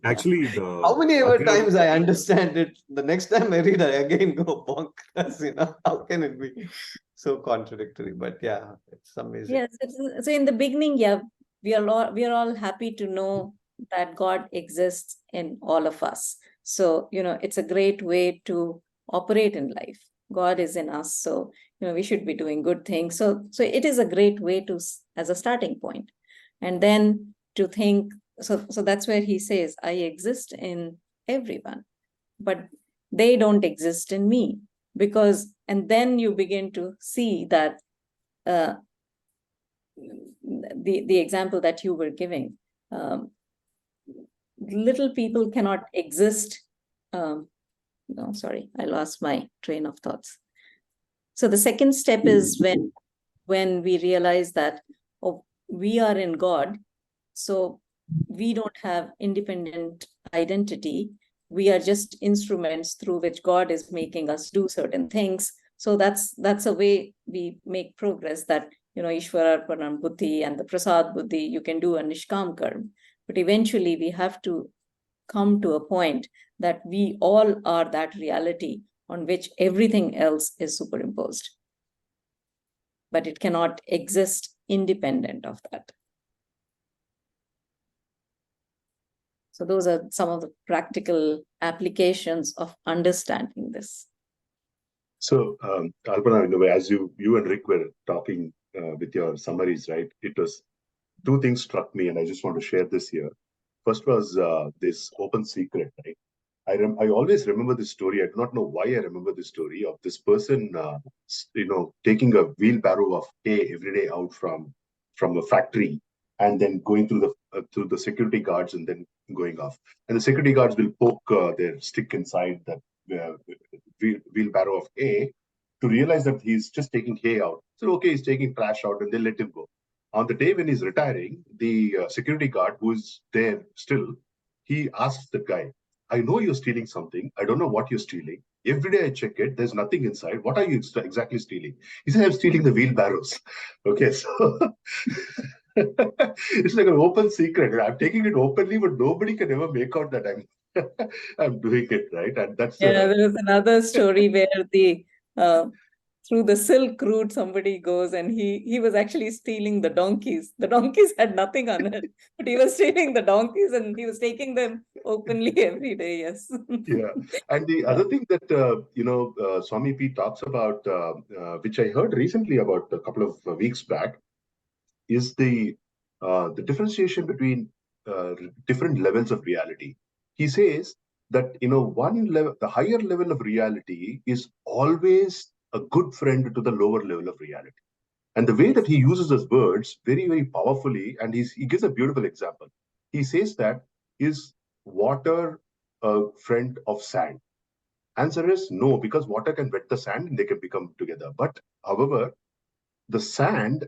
Actually, how many ever times I understand it, the next time I read, I again go bonkers, you know, how can it be so contradictory? But yeah, it's amazing. Yes. So in the beginning, yeah, we are all happy to know that God exists in all of us. So, it's a great way to operate in life. God is in us. So, we should be doing good things. So it is a great way as a starting point. And then to think, so that's where he says, I exist in everyone, but they don't exist in me. And then you begin to see that the example that you were giving, little people cannot exist. No, sorry, I lost my train of thoughts. So the second step is when we realize that we are in God, so we don't have independent identity. We are just instruments through which God is making us do certain things. So that's a way we make progress, that Ishvara Param Buddhi and the Prasad Buddhi, you can do a Nishkam Karma. But eventually we have to come to a point that we all are that reality on which everything else is superimposed. But it cannot exist independent of that. So those are some of the practical applications of understanding this. So, Alpana, in a way, as you and Rick were talking with your summaries, right? It was two things struck me, and I just want to share this here. First was this open secret, right? I always remember this story. I do not know why I remember this story of this person, taking a wheelbarrow of hay every day out from a factory, and then going through the security guards and then going off. And the security guards will poke their stick inside that wheelbarrow of hay to realize that he's just taking hay out. So okay, he's taking trash out, and they let him go. On the day when he's retiring, the security guard who is there still, he asks the guy, I know you're stealing something. I don't know what you're stealing. Every day I check it. There's nothing inside. What are you exactly stealing? He said, I'm stealing the wheelbarrows. Okay, so it's like an open secret. I'm taking it openly, but nobody can ever make out that I'm doing it, right? And that's there was another story where through the Silk Route, somebody goes and he was actually stealing the donkeys. The donkeys had nothing on it, but he was stealing the donkeys and he was taking them openly every day. Yes. Yeah. And the other thing that, Swami P talks about, which I heard recently about a couple of weeks back, is the differentiation between different levels of reality. He says that, one level, the higher level of reality is always a good friend to the lower level of reality. And the way that he uses his words very, very powerfully, and he gives a beautiful example. He says that, is water a friend of sand? Answer is no, because water can wet the sand and they can become together. But however, the sand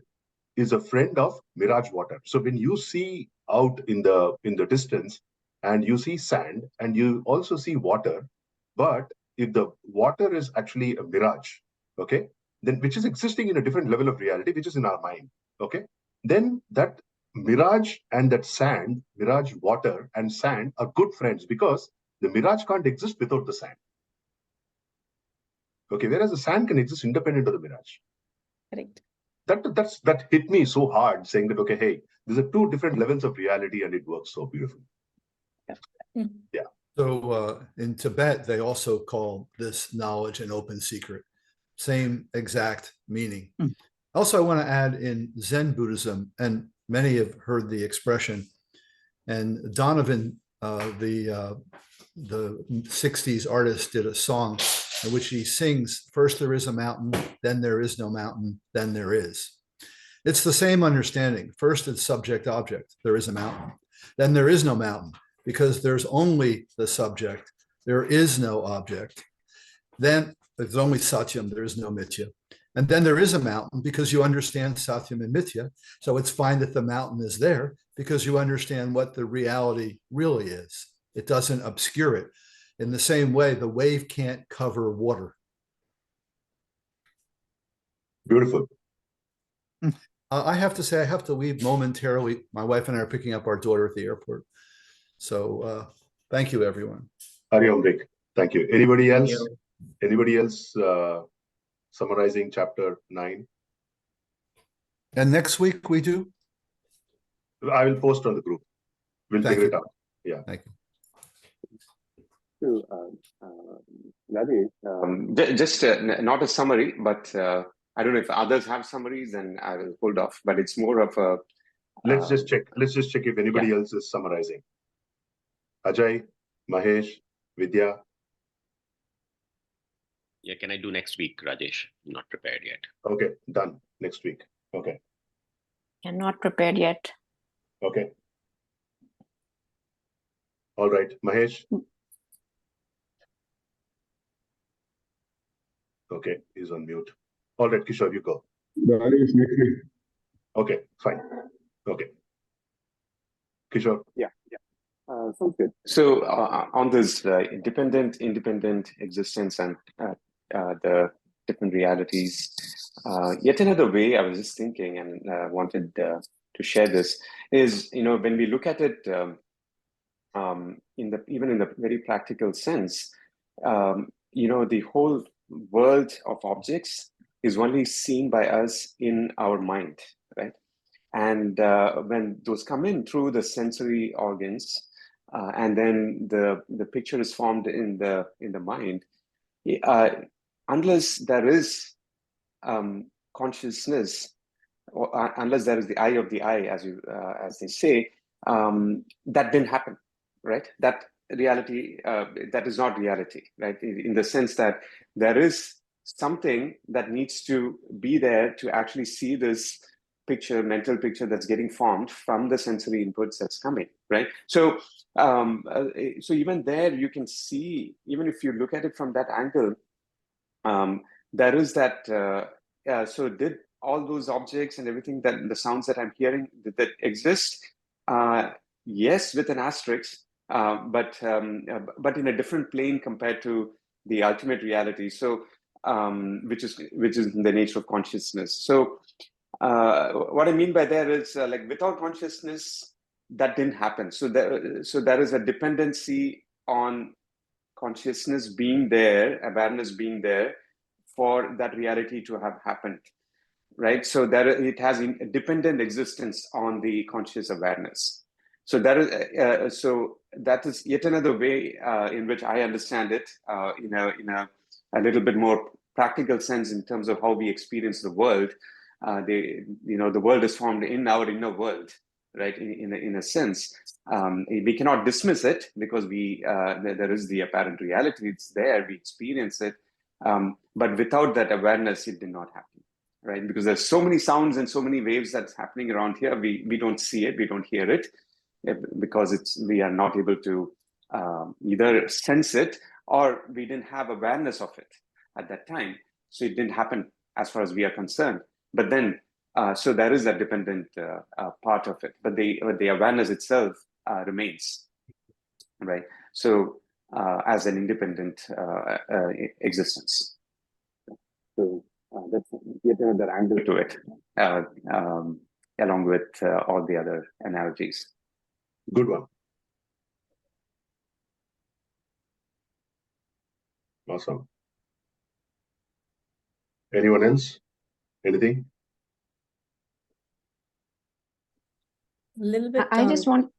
is a friend of mirage water. So when you see out in the distance and you see sand and you also see water, but if the water is actually a mirage, okay, then which is existing in a different level of reality, which is in our mind, okay, then that mirage and that sand, mirage water and sand are good friends because the mirage can't exist without the sand. Okay, whereas the sand can exist independent of the mirage. Correct. That hit me so hard, saying that, okay, hey, these are two different levels of reality and it works so beautifully. Yeah. So in Tibet, they also call this knowledge an open secret. Same exact meaning. Also, I want to add in Zen Buddhism, and many have heard the expression, and Donovan, the 60s artist, did a song in which he sings, first there is a mountain, then there is no mountain, then there is. It's the same understanding. First it's subject object, there is a mountain. Then there is no mountain because there's only the subject, there is no object. Then there's only Satyam, there is no Mithya. And then there is a mountain because you understand Satyam and Mithya. So it's fine that the mountain is there because you understand what the reality really is. It doesn't obscure it. In the same way, the wave can't cover water. Beautiful. I have to say, I have to leave momentarily. My wife and I are picking up our daughter at the airport. So thank you, everyone. Hari Om Rick. Thank you. Anybody else? Anybody else summarizing chapter 9? And next week we do? I will post on the group. We'll Thank figure you. it out. Yeah. Thank you. So, just not a summary, but I don't know if others have summaries, and I will hold off. But it's more of a. Let's just check. Let's just check if anybody else is summarizing. Ajay, Mahesh, Vidya. Yeah, can I do next week, Rajesh? I'm not prepared yet. Okay, done. Next week. Okay. I'm not prepared yet. Okay. All right, Mahesh. Okay, he's on mute. All right, Kishore, you go. That is next week. Okay, fine. Okay. Kishore. Sounds good. So on this independent existence and the different realities, yet another way I was just thinking and wanted to share this is, when we look at it even in the very practical sense, the whole world of objects is only seen by us in our mind, right? And when those come in through the sensory organs, and then the picture is formed in the mind, unless there is consciousness, or unless there is the eye of the eye, as they say, that didn't happen, right? That reality, that is not reality, right? In the sense that there is something that needs to be there to actually see this picture, mental picture that's getting formed from the sensory inputs that's coming, right? So, so even there, you can see, even if you look at it from that angle, there is that. So, did all those objects and everything, that the sounds that I'm hearing that exist? Yes, with an asterisk, but in a different plane compared to the ultimate reality. So, which is in the nature of consciousness. So, what I mean by that is, like, without consciousness, that didn't happen. So there is a dependency on consciousness being there, awareness being there, for that reality to have happened, right? So it has a dependent existence on the conscious awareness. So that is yet another way in which I understand it, in a little bit more practical sense, in terms of how we experience the world. The world is formed in our inner world, right? In a sense, We cannot dismiss it because there is the apparent reality. It's there. We experience it. But without that awareness, it did not happen, right? Because there's so many sounds and so many waves that's happening around here. We don't see it. We don't hear it because we are not able to either sense it, or we didn't have awareness of it at that time. So it didn't happen as far as we are concerned. But then, so there is a dependent part of it, but the awareness itself remains, right? So as an independent existence. So that's yet another angle to it, along with all the other analogies. Good one. Awesome. Anyone else? Anything? A little bit. I just want.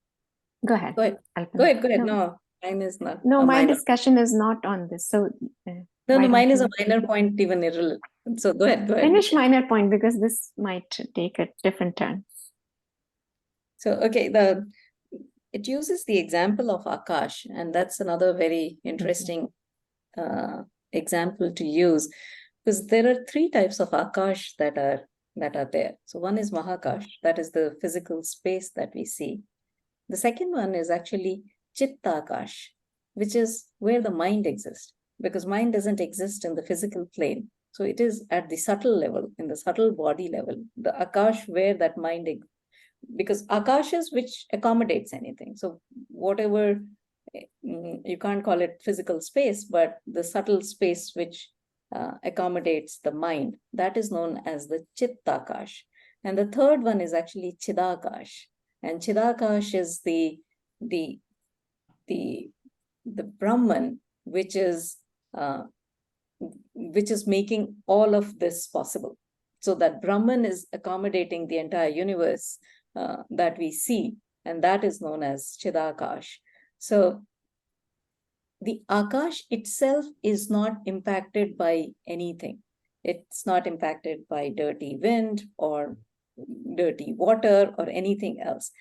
Go ahead. Go ahead. Alpana. Go ahead. Go ahead. No, mine is not. No, a my minor. discussion is not on this. So No, why no, mine don't is a you minor point, even irrelevant. So go ahead. Go ahead. finish minor point, because this might take a different turn. So, okay, it uses the example of Akash, and that's another very interesting example to use, because there are three types of Akash that are there. So one is Mahakash, that is the physical space that we see. The second one is actually Chittakash, which is where the mind exists, because mind doesn't exist in the physical plane. So it is at the subtle level, in the subtle body level, the Akash where that mind exists. Because Akash is which accommodates anything. So whatever, you can't call it physical space, but the subtle space which accommodates the mind, that is known as the Chittakash. And the third one is actually Chidakash. And Chidakash is the Brahman, which is making all of this possible. So that Brahman is accommodating the entire universe that we see, and that is known as Chidakash. So the Akash itself is not impacted by anything. It's not impacted by dirty wind or dirty water or anything else.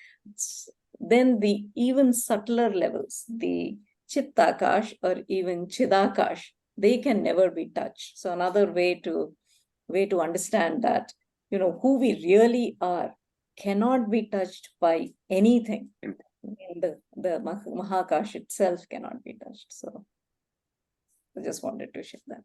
Then the even subtler levels, the Chittakash or even Chidakash, they can never be touched. So another way to understand that, who we really are cannot be touched by anything. The Mahakash itself cannot be touched. So I just wanted to share that.